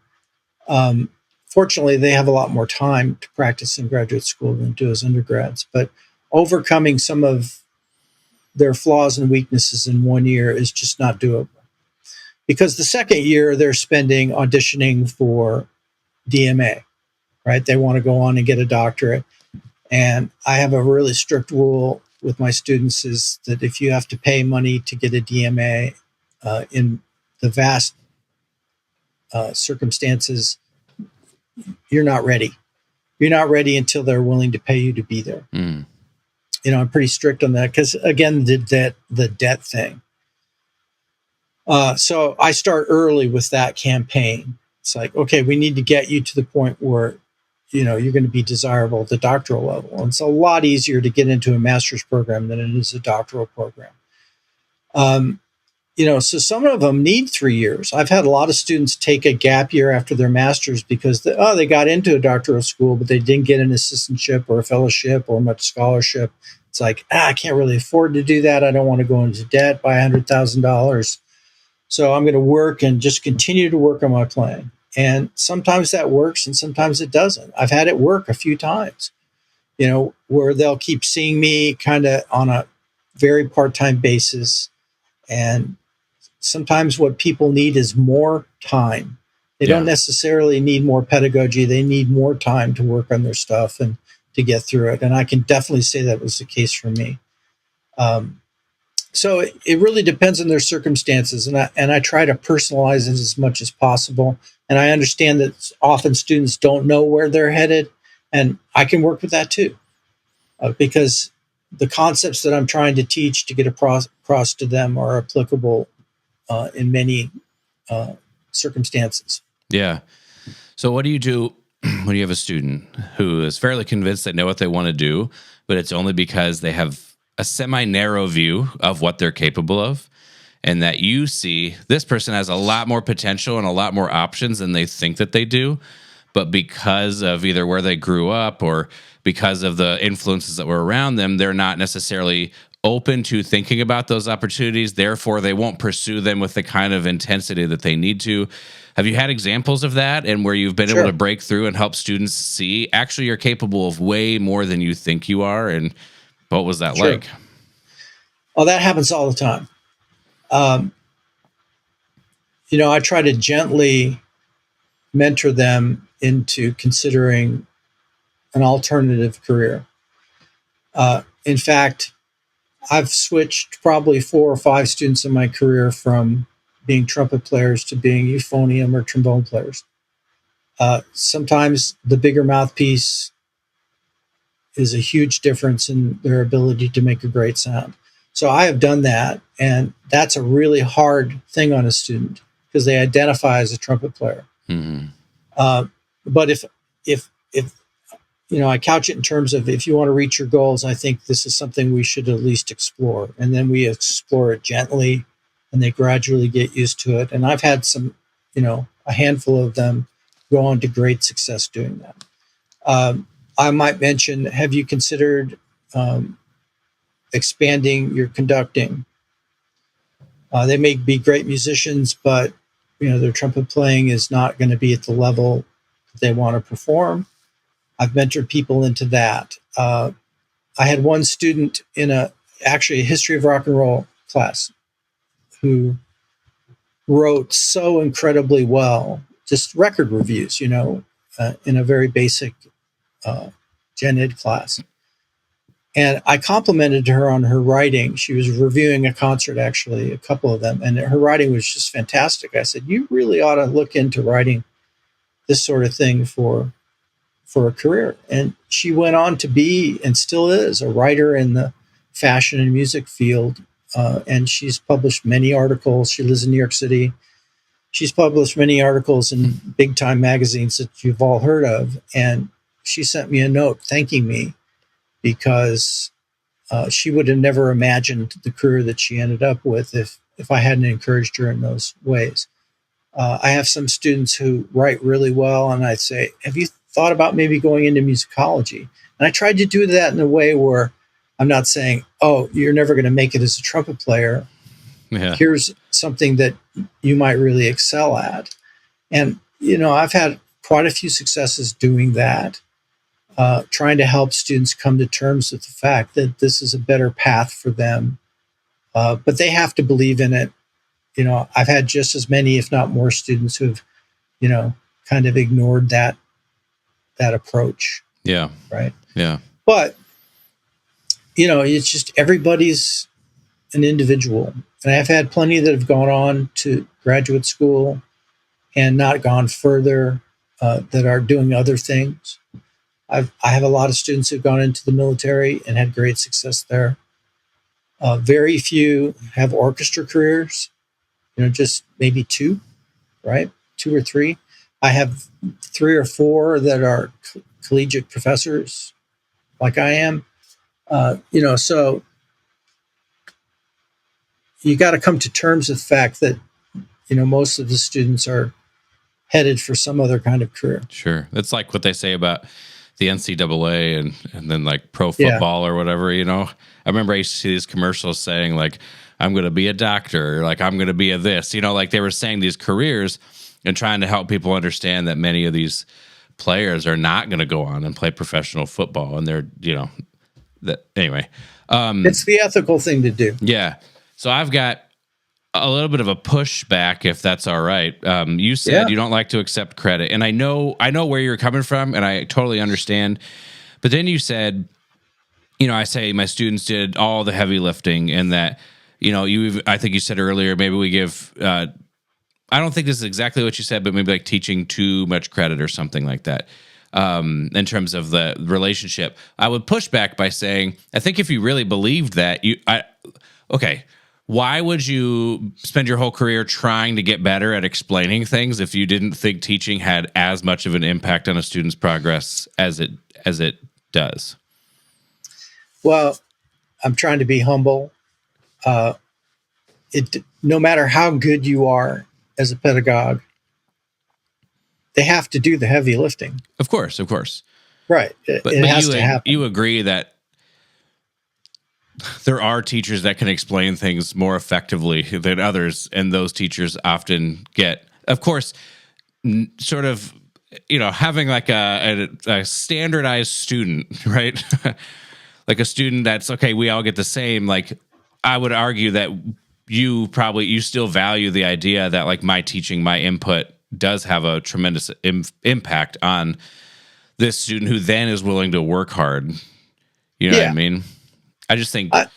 Fortunately, they have a lot more time to practice in graduate school than do as undergrads, but overcoming some of their flaws and weaknesses in 1 year is just not doable. Because the second year, they're spending auditioning for DMA, right? They want to go on and get a doctorate. And I have a really strict rule with my students is that if you have to pay money to get a DMA, in the vast circumstances, you're not ready. You're not ready until they're willing to pay you to be there. I'm pretty strict on that because, again, the debt thing. So I start early with that campaign. It's like, okay, we need to get you to the point where, you're going to be desirable at the doctoral level. And it's a lot easier to get into a master's program than it is a doctoral program. So some of them need 3 years. I've had a lot of students take a gap year after their master's because they got into a doctoral school, but they didn't get an assistantship or a fellowship or much scholarship. It's like, I can't really afford to do that. I don't want to go into debt by $100,000. So I'm going to work and just continue to work on my playing. And sometimes that works and sometimes it doesn't. I've had it work a few times, where they'll keep seeing me kind of on a very part-time basis. And sometimes what people need is more time. They don't necessarily need more pedagogy. They need more time to work on their stuff and to get through it. And I can definitely say that was the case for me. So it really depends on their circumstances. And I try to personalize it as much as possible. And I understand that often students don't know where they're headed. And I can work with that too, because the concepts that I'm trying to teach to get across to them are applicable in many circumstances. Yeah. So what do you do when you have a student who is fairly convinced they know what they want to do, but it's only because they have a semi-narrow view of what they're capable of, and that you see this person has a lot more potential and a lot more options than they think that they do, but because of either where they grew up or because of the influences that were around them, they're not necessarily open to thinking about those opportunities. Therefore, they won't pursue them with the kind of intensity that they need to. Have you had examples of that and where you've been able to break through and help students see actually you're capable of way more than you think you are? And what was that like? Oh, that happens all the time. I try to gently mentor them into considering an alternative career. In fact, I've switched probably 4 or 5 students in my career from being trumpet players to being euphonium or trombone players. Sometimes the bigger mouthpiece is a huge difference in their ability to make a great sound. So I have done that, and that's a really hard thing on a student because they identify as a trumpet player. Mm-hmm. But if I couch it in terms of if you want to reach your goals, I think this is something we should at least explore. And then we explore it gently, and they gradually get used to it. And I've had some, a handful of them go on to great success doing that. I might mention, have you considered expanding your conducting? They may be great musicians, but their trumpet playing is not going to be at the level that they want to perform. I've mentored people into that. I had one student in a history of rock and roll class who wrote so incredibly well, just record reviews, in a very basic gen ed class. And I complimented her on her writing. She was reviewing a concert, actually, a couple of them, and her writing was just fantastic. I said, you really ought to look into writing this sort of thing for a career. And she went on to be, and still is, a writer in the fashion and music field. And she's published many articles. She lives in New York City. She's published many articles in big time magazines that you've all heard of. And she sent me a note thanking me because she would have never imagined the career that she ended up with if I hadn't encouraged her in those ways. I have some students who write really well, and I say, have you thought about maybe going into musicology? And I tried to do that in a way where I'm not saying, oh, you're never going to make it as a trumpet player. Yeah. Here's something that you might really excel at. And, I've had quite a few successes doing that, trying to help students come to terms with the fact that this is a better path for them. But they have to believe in it. I've had just as many, if not more, students who've, kind of ignored that approach. Yeah. Right. Yeah. But, it's just everybody's an individual. And I've had plenty that have gone on to graduate school and not gone further, that are doing other things. I have a lot of students who've gone into the military and had great success there. Very few have orchestra careers, just maybe 2, right? 2 or 3. I have 3 or 4 that are collegiate professors, like I am. So you got to come to terms with the fact that, most of the students are headed for some other kind of career. Sure. That's like what they say about the NCAA and then like pro football or whatever, I remember I used to see these commercials saying like, I'm going to be a doctor, or like I'm going to be a this, like they were saying these careers and trying to help people understand that many of these players are not going to go on and play professional football. And they're, that anyway. It's the ethical thing to do. Yeah. So I've got a little bit of a pushback, if that's all right. You said you don't like to accept credit, and I know where you're coming from, and I totally understand. But then you said, I say my students did all the heavy lifting, and that, I think you said earlier, maybe we give. I don't think this is exactly what you said, but maybe like teaching too much credit or something like that. In terms of the relationship, I would push back by saying, I think if you really believed that, okay. Why would you spend your whole career trying to get better at explaining things if you didn't think teaching had as much of an impact on a student's progress as it does? Well, I'm trying to be humble. No matter how good you are as a pedagogue, they have to do the heavy lifting. Of course. Right. It has to happen. You agree that there are teachers that can explain things more effectively than others, and those teachers often get, of course, sort of, having like a standardized student, right? Like a student that's okay, we all get the same. Like, I would argue that you still value the idea that like my teaching, my input does have a tremendous impact on this student who then is willing to work hard. You know what I mean? I just think I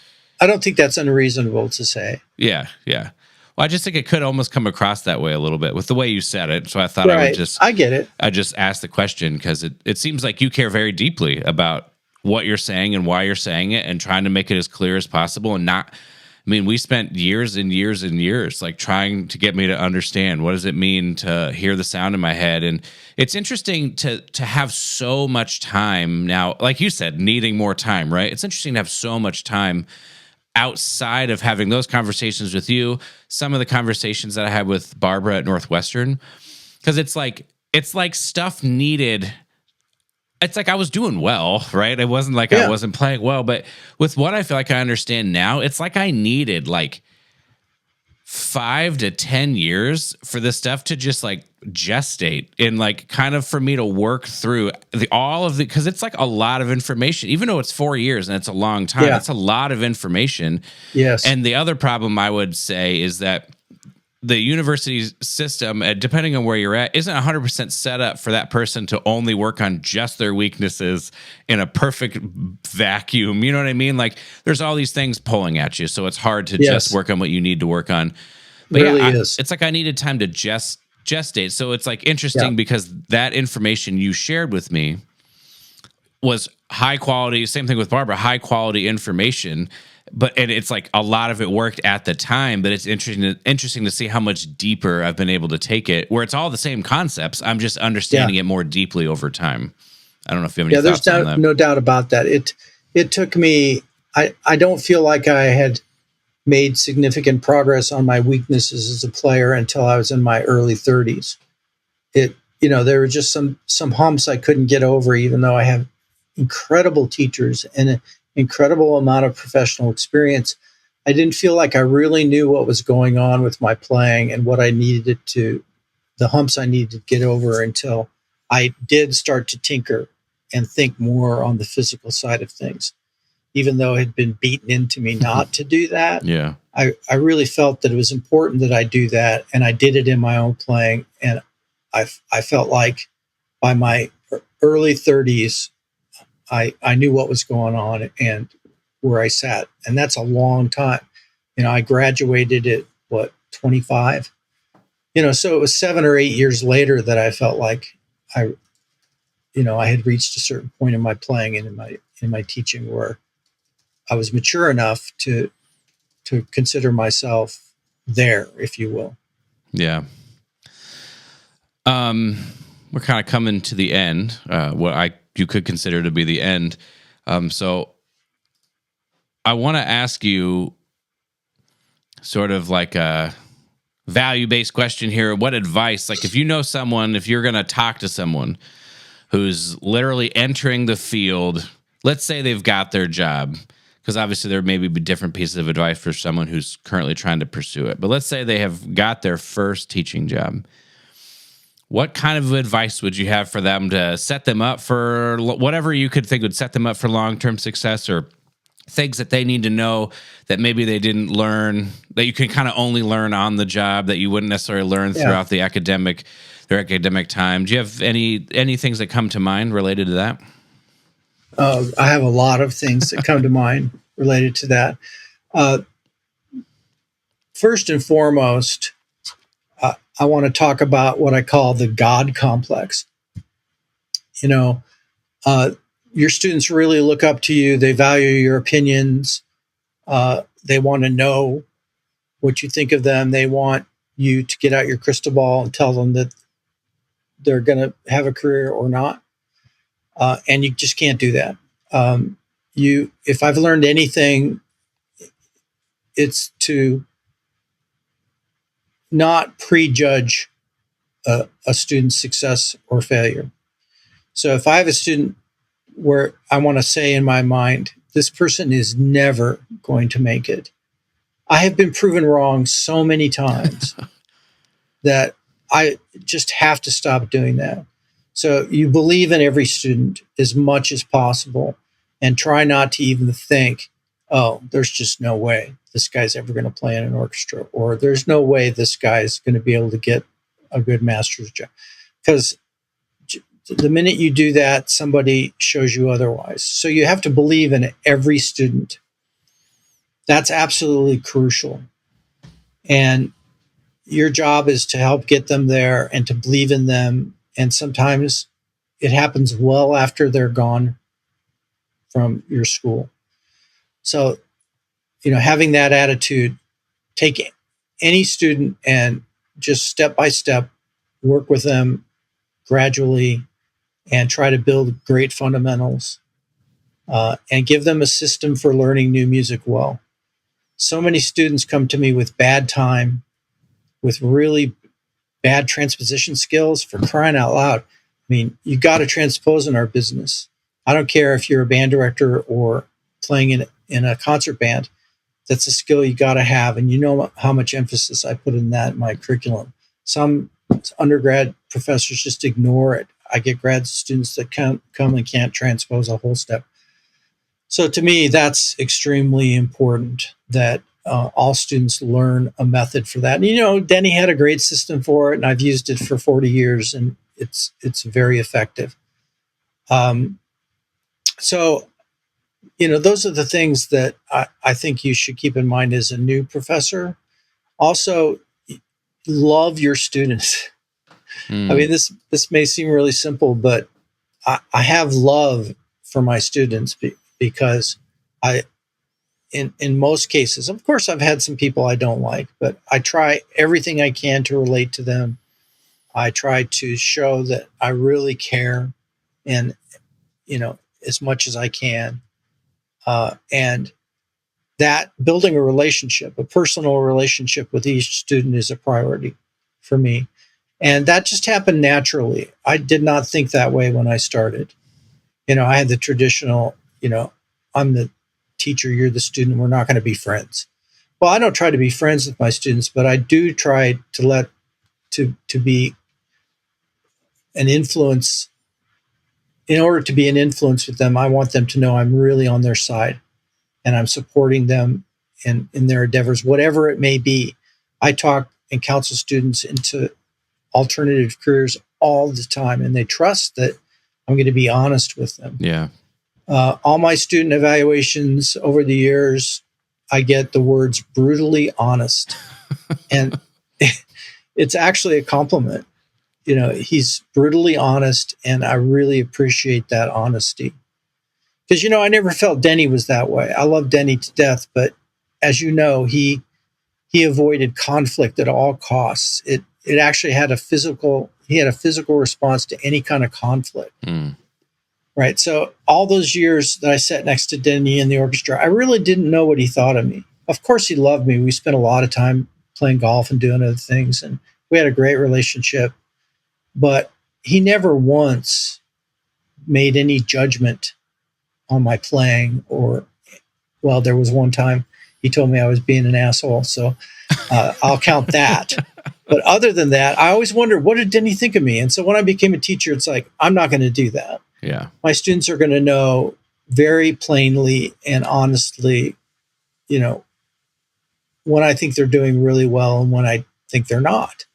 don't think that's unreasonable to say. Yeah. Well, I just think it could almost come across that way a little bit with the way you said it. So I thought I get it. I just asked the question because it seems like you care very deeply about what you're saying and why you're saying it and trying to make it as clear as possible and not. I mean, we spent years and years and years like trying to get me to understand what does it mean to hear the sound in my head. And it's interesting to have so much time now, like you said, needing more time, right? It's interesting to have so much time outside of having those conversations with you, some of the conversations that I had with Barbara at Northwestern, because it's like stuff needed. It's like I was doing well, right? It wasn't like I wasn't playing well, but with what I feel like I understand now, it's like I needed like 5 to 10 years for this stuff to just like gestate and like kind of for me to work through because it's like a lot of information, even though it's 4 years and it's a long time, it's a lot of information. Yes. And the other problem I would say is that the university system, depending on where you're at, isn't 100% set up for that person to only work on just their weaknesses in a perfect vacuum. You know what I mean? Like there's all these things pulling at you. So it's hard to just work on what you need to work on. But it really is. It's like I needed time to gestate. So it's like interesting because that information you shared with me was high quality. Same thing with Barbara, high quality information. And it's like a lot of it worked at the time, but it's interesting to see how much deeper I've been able to take it, where it's all the same concepts. I'm just understanding it more deeply over time. I don't know if you have any thoughts on that. There's no doubt about that. It took me, I don't feel like I had made significant progress on my weaknesses as a player until I was in my early 30s. There were just some humps I couldn't get over, even though I have incredible teachers and an incredible amount of professional experience. I didn't feel like I really knew what was going on with my playing and what I needed the humps I needed to get over until I did start to tinker and think more on the physical side of things. Even though it had been beaten into me not to do that, I really felt that it was important that I do that, and I did it in my own playing. And I felt like by my early 30s, I knew what was going on and where I sat. And that's a long time. I graduated at 25? So it was 7 or 8 years later that I felt like I had reached a certain point in my playing and in my teaching where I was mature enough to consider myself there, if you will. Yeah. We're kind of coming to the end, what you could consider to be the end. So I want to ask you sort of like a value-based question here. What advice, like if you know someone, if you're going to talk to someone who's literally entering the field, let's say they've got their job, because obviously there may be different pieces of advice for someone who's currently trying to pursue it. But let's say they have got their first teaching job. What kind of advice would you have for them to set them up for whatever you could think would set them up for long-term success, or things that they need to know that maybe they didn't learn, that you can kind of only learn on the job that you wouldn't necessarily learn throughout their academic time? Do you have any things that come to mind related to that? I have a lot of things that come to mind related to that. First and foremost, I want to talk about what I call the God complex. Your students really look up to you. They value your opinions. They want to know what you think of them. They want you to get out your crystal ball and tell them that they're going to have a career or not. And you just can't do that. If I've learned anything, it's to not prejudge a student's success or failure. So if I have a student where I want to say in my mind, this person is never going to make it, I have been proven wrong so many times that I just have to stop doing that. So you believe in every student as much as possible and try not to even think, oh, there's just no way this guy's ever going to play in an orchestra, or there's no way this guy's going to be able to get a good master's job. Because the minute you do that, somebody shows you otherwise. So you have to believe in every student. That's absolutely crucial. And your job is to help get them there and to believe in them. And sometimes it happens well after they're gone from your school. So, having that attitude, take any student and just step by step, work with them gradually and try to build great fundamentals and give them a system for learning new music well. So many students come to me with bad time, with really bad transposition skills, for crying out loud. I mean, you got to transpose in our business. I don't care if you're a band director or playing in a concert band. That's a skill you got to have. And you know how much emphasis I put in that in my curriculum. Some undergrad professors just ignore it. I get grad students that come and can't transpose a whole step. So to me, that's extremely important that all students learn a method for that. And, Denny had a great system for it, and I've used it for 40 years, and it's very effective. So, those are the things that I think you should keep in mind as a new professor. Also, love your students. I mean, this may seem really simple, but I have love for my students because in most cases, of course, I've had some people I don't like, but I try everything I can to relate to them. I try to show that I really care and, as much as I can. And that building a relationship, a personal relationship with each student is a priority for me. And that just happened naturally. I did not think that way when I started. I had the traditional, I'm the teacher, you're the student, we're not going to be friends. Well, I don't try to be friends with my students, but I do try to be an influence. In order to be an influence with them, I want them to know I'm really on their side and I'm supporting them in their endeavors, whatever it may be. I talk and counsel students into alternative careers all the time, and they trust that I'm going to be honest with them. Yeah. All my student evaluations over the years, I get the words brutally honest. And it's actually a compliment. He's brutally honest, and I really appreciate that honesty. Because, I never felt Denny was that way. I love Denny to death, but as you know, he avoided conflict at all costs. It actually had a physical response to any kind of conflict. Right. So all those years that I sat next to Denny in the orchestra, I really didn't know what he thought of me. Of course, he loved me. We spent a lot of time playing golf and doing other things, and we had a great relationship. But he never once made any judgment on my playing well, there was one time he told me I was being an asshole. So I'll count that. But other than that, I always wondered, what did Denny think of me? And so when I became a teacher, it's like, I'm not going to do that. Yeah. My students are going to know very plainly and honestly, when I think they're doing really well and when I think they're not.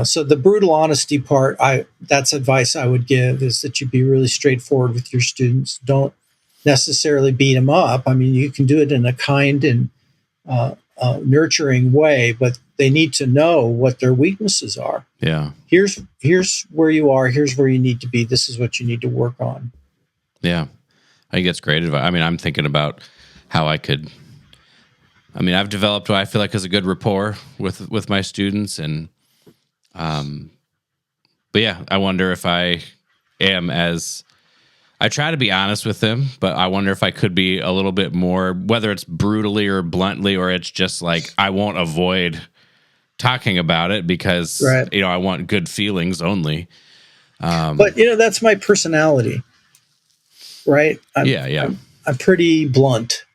So the brutal honesty part, that's advice I would give, is that you be really straightforward with your students. Don't necessarily beat them up. I mean, you can do it in a kind and nurturing way, but they need to know what their weaknesses are. Yeah. Here's where you are. Here's where you need to be. This is what you need to work on. Yeah. I think that's great advice. I mean, I'm thinking about how I could I mean, I've developed what I feel like is a good rapport with my students, and but yeah, I wonder if I am I try to be honest with them, but I wonder if I could be a little bit more, whether it's brutally or bluntly, or it's just like I won't avoid talking about it because Right. I want good feelings only. But that's my personality, right? I'm pretty blunt.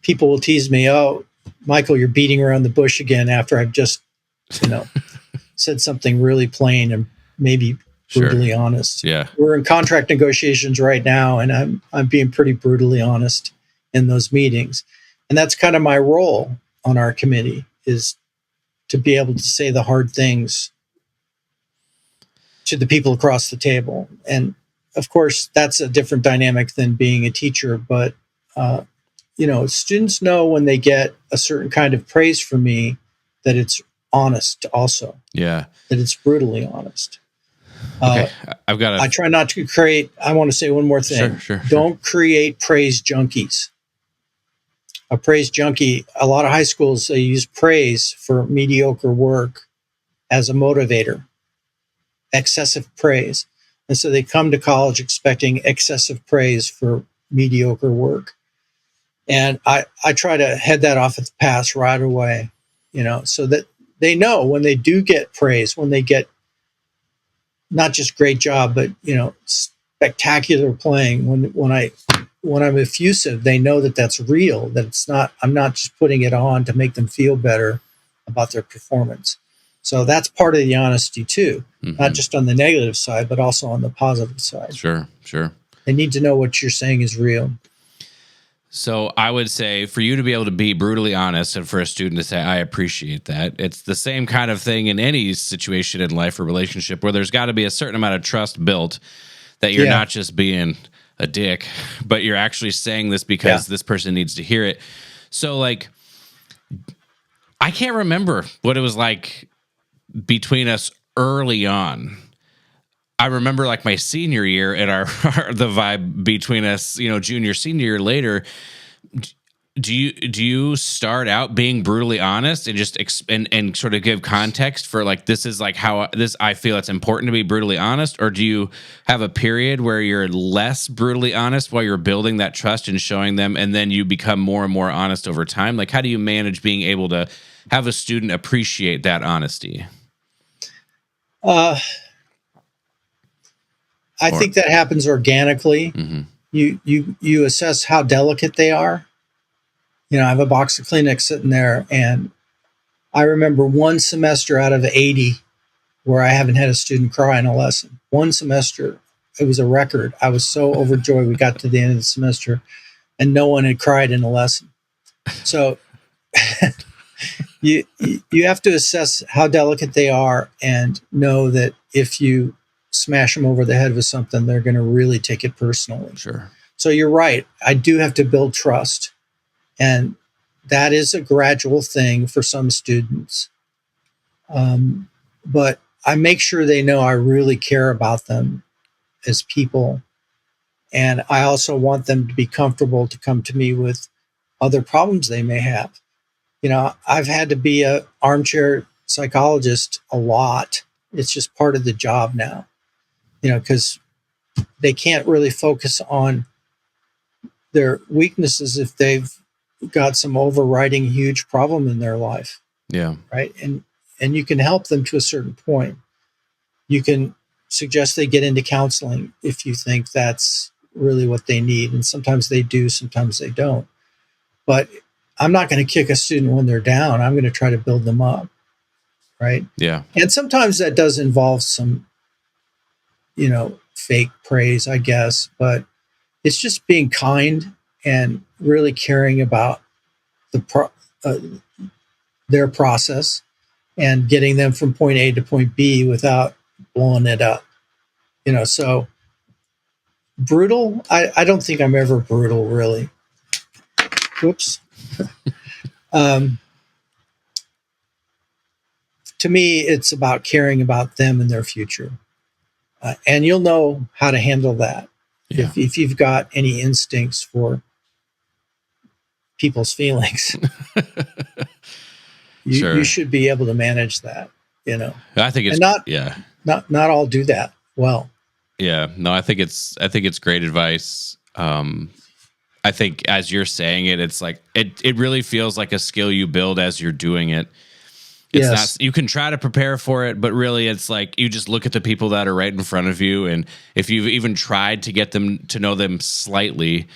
People will tease me, "Oh, Michael, you're beating around the bush again," after I've just, said something really plain and maybe brutally honest. Yeah. We're in contract negotiations right now, and I'm being pretty brutally honest in those meetings. And that's kind of my role on our committee, is to be able to say the hard things to the people across the table. And of course, that's a different dynamic than being a teacher. But, students know when they get a certain kind of praise from me that it's honest also. Yeah. That it's brutally honest. Okay. I try not to create, I want to say one more thing. Sure. Don't create praise junkies. A praise junkie, a lot of high schools, they use praise for mediocre work as a motivator, excessive praise. And so they come to college expecting excessive praise for mediocre work. And I try to head that off at the pass right away, so that they know when they do get praise, when they get not just great job, but, spectacular playing, when I'm effusive, they know that that's real, that I'm not just putting it on to make them feel better about their performance. So that's part of the honesty too, not just on the negative side, but also on the positive side. Sure. They need to know what you're saying is real. So I would say for you to be able to be brutally honest and for a student to say, I appreciate that. It's the same kind of thing in any situation in life or relationship where there's got to be a certain amount of trust built, that you're not just being a dick, but you're actually saying this because this person needs to hear it. So like, I can't remember what it was like between us early on. I remember like my senior year and the vibe between us, junior, senior year later. Do you start out being brutally honest and just and sort of give context for like, this is like how I feel it's important to be brutally honest? Or do you have a period where you're less brutally honest while you're building that trust and showing them, and then you become more and more honest over time? Like, how do you manage being able to have a student appreciate that honesty? I think that happens organically. Mm-hmm. You assess how delicate they are. I have a box of Kleenex sitting there, and I remember one semester out of 80 where I haven't had a student cry in a lesson. One semester, it was a record. I was so overjoyed. We got to the end of the semester, and no one had cried in a lesson. So you have to assess how delicate they are and know that if you smash them over the head with something, they're going to really take it personally. Sure. So you're right. I do have to build trust. And that is a gradual thing for some students. But I make sure they know I really care about them as people. And I also want them to be comfortable to come to me with other problems they may have. I've had to be an armchair psychologist a lot. It's just part of the job now, because they can't really focus on their weaknesses if they've got some overriding huge problem in their life. Yeah. Right. And you can help them to a certain point. You can suggest they get into counseling if you think that's really what they need. And sometimes they do, sometimes they don't. But I'm not going to kick a student when they're down. I'm going to try to build them up. Right. Yeah. And sometimes that does involve some, fake praise, I guess. But it's just being kind and really caring about their process and getting them from point A to point B without blowing it up. So brutal, I don't think I'm ever brutal, really. Whoops. To me, it's about caring about them and their future. And you'll know how to handle that if you've got any instincts for people's feelings. Sure. You should be able to manage that, I think it's and not all do that well. Yeah, no, I think it's great advice. I think as you're saying it, it's like it really feels like a skill you build as you're doing it. It's not, you can try to prepare for it, but really it's like you just look at the people that are right in front of you, and if you've even tried to get them to know them slightly,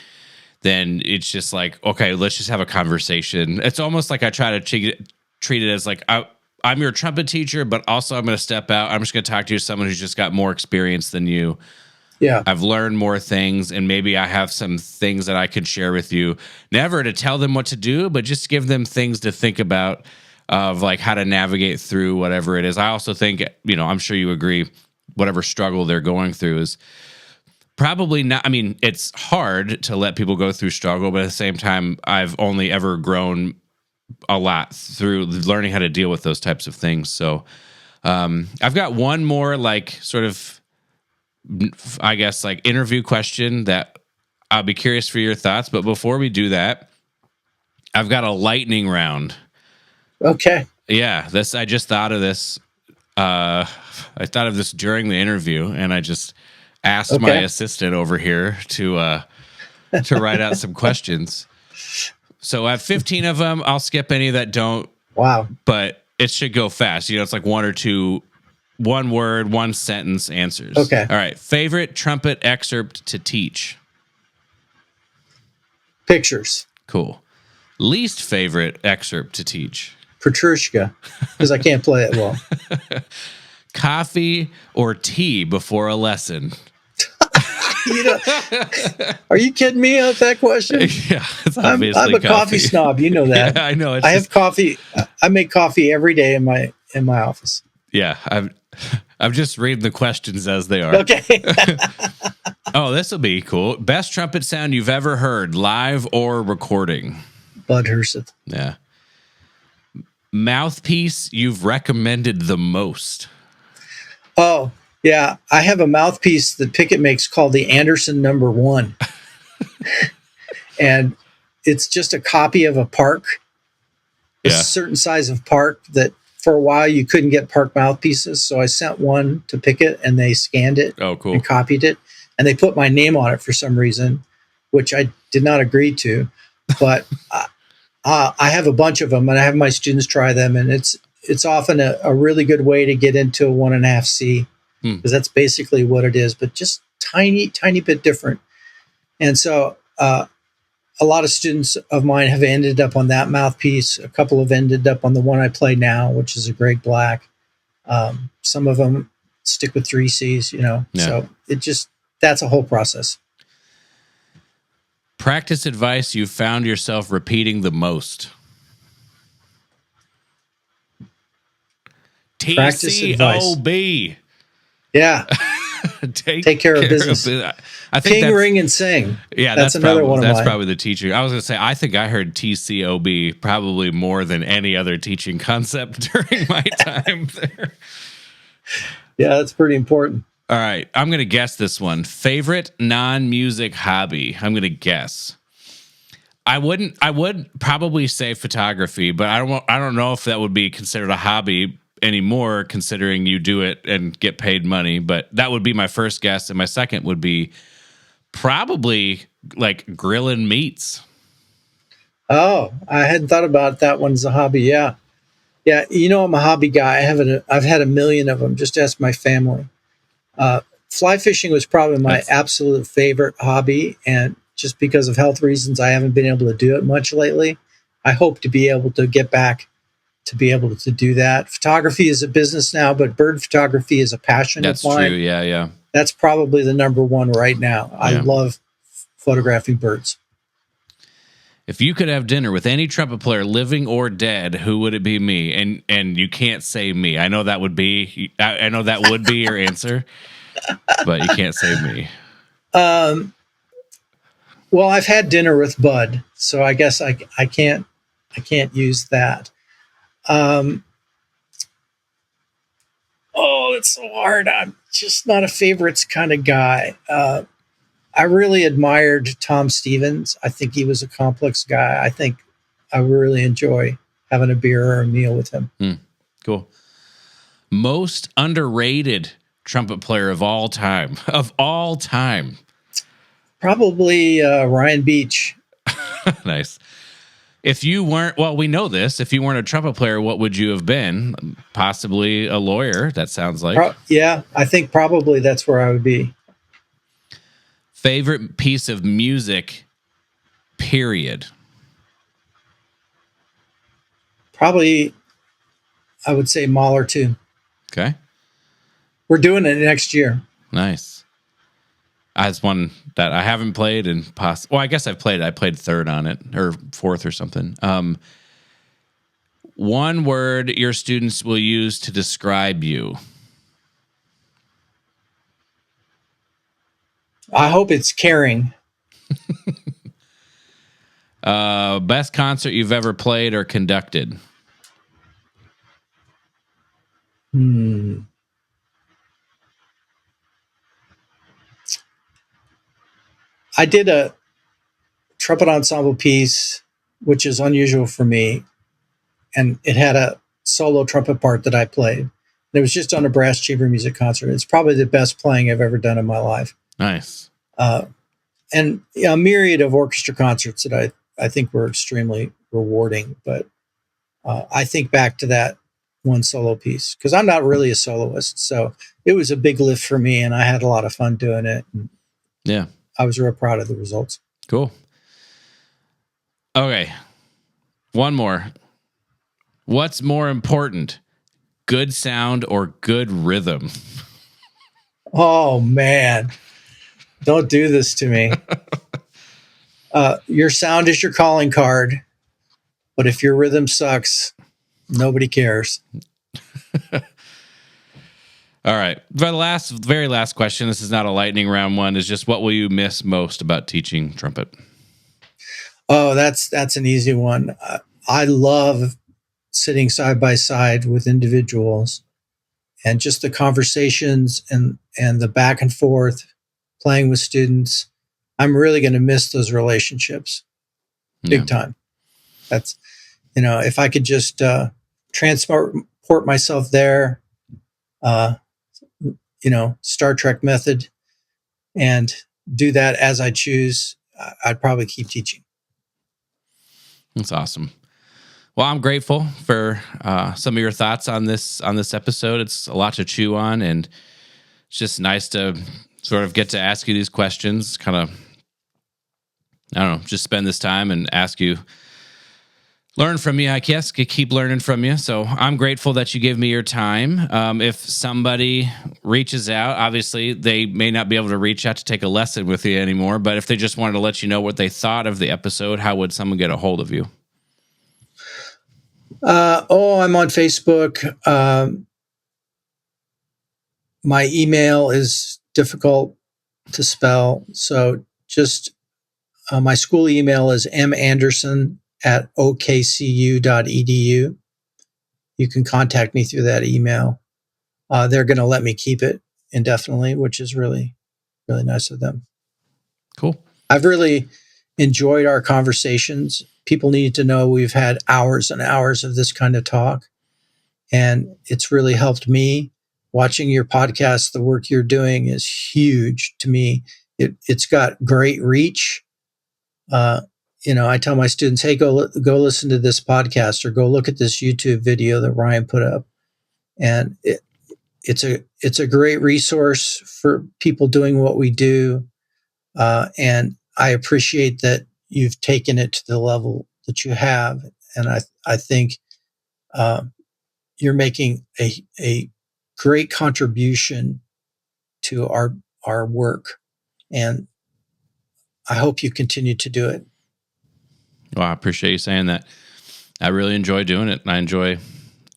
then it's just like, okay, let's just have a conversation. It's almost like I try to treat it as like I'm your trumpet teacher, but also I'm going to step out. I'm just going to talk to you as someone who's just got more experience than you. Yeah. I've learned more things, and maybe I have some things that I could share with you. Never to tell them what to do, but just give them things to think about of like how to navigate through whatever it is. I also think, I'm sure you agree, whatever struggle they're going through is probably not, it's hard to let people go through struggle, but at the same time, I've only ever grown a lot through learning how to deal with those types of things. So I've got one more like sort of, I guess, like interview question that I'll be curious for your thoughts. But before we do that, I've got a lightning round. Okay. Yeah, I just thought of this. I thought of this during the interview, and I just asked my assistant over here to write out some questions. So I have 15 of them. I'll skip any that don't. Wow. But it should go fast. It's like one or two, one word, one sentence answers. Okay. All right. Favorite trumpet excerpt to teach? Pictures. Cool. Least favorite excerpt to teach? Petrushka, because I can't play it well. Coffee or tea before a lesson? Are you kidding me on that question? Yeah, it's obviously I'm a coffee snob. You know that. Yeah, I know. I have coffee. I make coffee every day in my office. Yeah, I'm just reading the questions as they are. Okay. Oh, this will be cool. Best trumpet sound you've ever heard, live or recording? Bud Herseth. Yeah. Mouthpiece you've recommended the most? Oh, yeah. I have a mouthpiece that Pickett makes called the Anderson No. 1. And it's just a copy of a Park. It's a certain size of Park that for a while you couldn't get Park mouthpieces. So I sent one to Pickett and they scanned it. Oh, cool. And copied it. And they put my name on it for some reason, which I did not agree to. But I have a bunch of them, and I have my students try them, and it's often a really good way to get into a 1.5C, because that's basically what it is, but just tiny bit different. And so a lot of students of mine have ended up on that mouthpiece. A couple have ended up on the one I play now, which is a Greg Black. Some of them stick with 3Cs, Yeah. So that's a whole process. Practice advice you found yourself repeating the most? TCOB. Yeah. Take care of business. I think ring and sing. Yeah, that's another one. That's probably the teaching. I was going to say, I think I heard TCOB probably more than any other teaching concept during my time there. Yeah, that's pretty important. All right, I'm going to guess this one. Favorite non-music hobby? I'm going to guess. I would probably say photography, but I don't know if that would be considered a hobby anymore, considering you do it and get paid money. But that would be my first guess, and my second would be probably like grilling meats. Oh, I hadn't thought about that one as a hobby. Yeah. I'm a hobby guy. I've had a million of them. Just ask my family. Fly fishing was probably my absolute favorite hobby, and just because of health reasons, I haven't been able to do it much lately. I hope to be able to get back to be able to do that. Photography is a business now, but bird photography is a passion of mine. That's true. Yeah. That's probably the number one right now. Yeah. I love photographing birds. If you could have dinner with any trumpet player, living or dead, who would it be? Me. And you can't say me. I know that would be your answer, but you can't say me. Well, I've had dinner with Bud, so I guess I can't use that. It's so hard. I'm just not a favorites kind of guy. I really admired Tom Stevens. I think he was a complex guy. I think I really enjoy having a beer or a meal with him. Cool. Most underrated trumpet player of all time. Of all time. Probably Ryan Beach. Nice. If you weren't, well, we know this. If you weren't a trumpet player, what would you have been? Possibly a lawyer, that sounds like. Yeah, I think probably that's where I would be. Favorite piece of music, period. Probably, I would say Mahler too. Okay. We're doing it next year. Nice. That's one that I haven't played and well, I guess I've played it. I played third on it or fourth or something. One word your students will use to describe you. I hope it's caring. Best concert you've ever played or conducted. I did a trumpet ensemble piece, which is unusual for me, and it had a solo trumpet part that I played. And it was just on a brass chamber music concert. It's probably the best playing I've ever done in my life. Nice. And a myriad of orchestra concerts that I think were extremely rewarding. But I think back to that one solo piece because I'm not really a soloist. So it was a big lift for me, and I had a lot of fun doing it. And yeah. I was real proud of the results. Cool. Okay. One more. What's more important, good sound or good rhythm? Oh, man. Don't do this to me. Your sound is your calling card, but if your rhythm sucks, nobody cares. All right. The very last question, this is not a lightning round one, is just what will you miss most about teaching trumpet? Oh, that's an easy one. I love sitting side by side with individuals and just the conversations and the back and forth, playing with students. I'm really going to miss those relationships big time. That's, if I could just transport myself there, Star Trek method, and do that as I choose, I'd probably keep teaching. That's awesome. Well, I'm grateful for some of your thoughts on this episode. It's a lot to chew on, and it's just nice to sort of get to ask you these questions, kind of, I don't know, just spend this time and ask you, learn from you, I guess, keep learning from you. So I'm grateful that you gave me your time. If somebody reaches out, obviously they may not be able to reach out to take a lesson with you anymore, but if they just wanted to let you know what they thought of the episode, how would someone get a hold of you? I'm on Facebook. My email is difficult to spell. So just my school email is manderson@okcu.edu. You can contact me through that email. They're going to let me keep it indefinitely, which is really, really nice of them. Cool. I've really enjoyed our conversations. People need to know we've had hours and hours of this kind of talk, and it's really helped me. Watching your podcast, the work you're doing is huge to me. It's got great reach. I tell my students, hey, go listen to this podcast or go look at this YouTube video that Ryan put up. And it's a great resource for people doing what we do. And I appreciate that you've taken it to the level that you have. And I think you're making a great contribution to our work. And I hope you continue to do it. Well, I appreciate you saying that. I really enjoy doing it, and I enjoy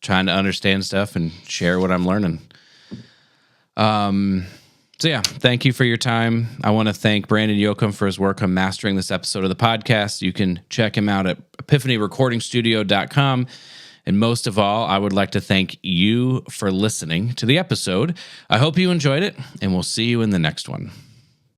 trying to understand stuff and share what I'm learning. So yeah, thank you for your time. I want to thank Brandon Yoakum for his work on mastering this episode of the podcast. You can check him out at epiphanyrecordingstudio.com. And most of all, I would like to thank you for listening to the episode. I hope you enjoyed it, and we'll see you in the next one.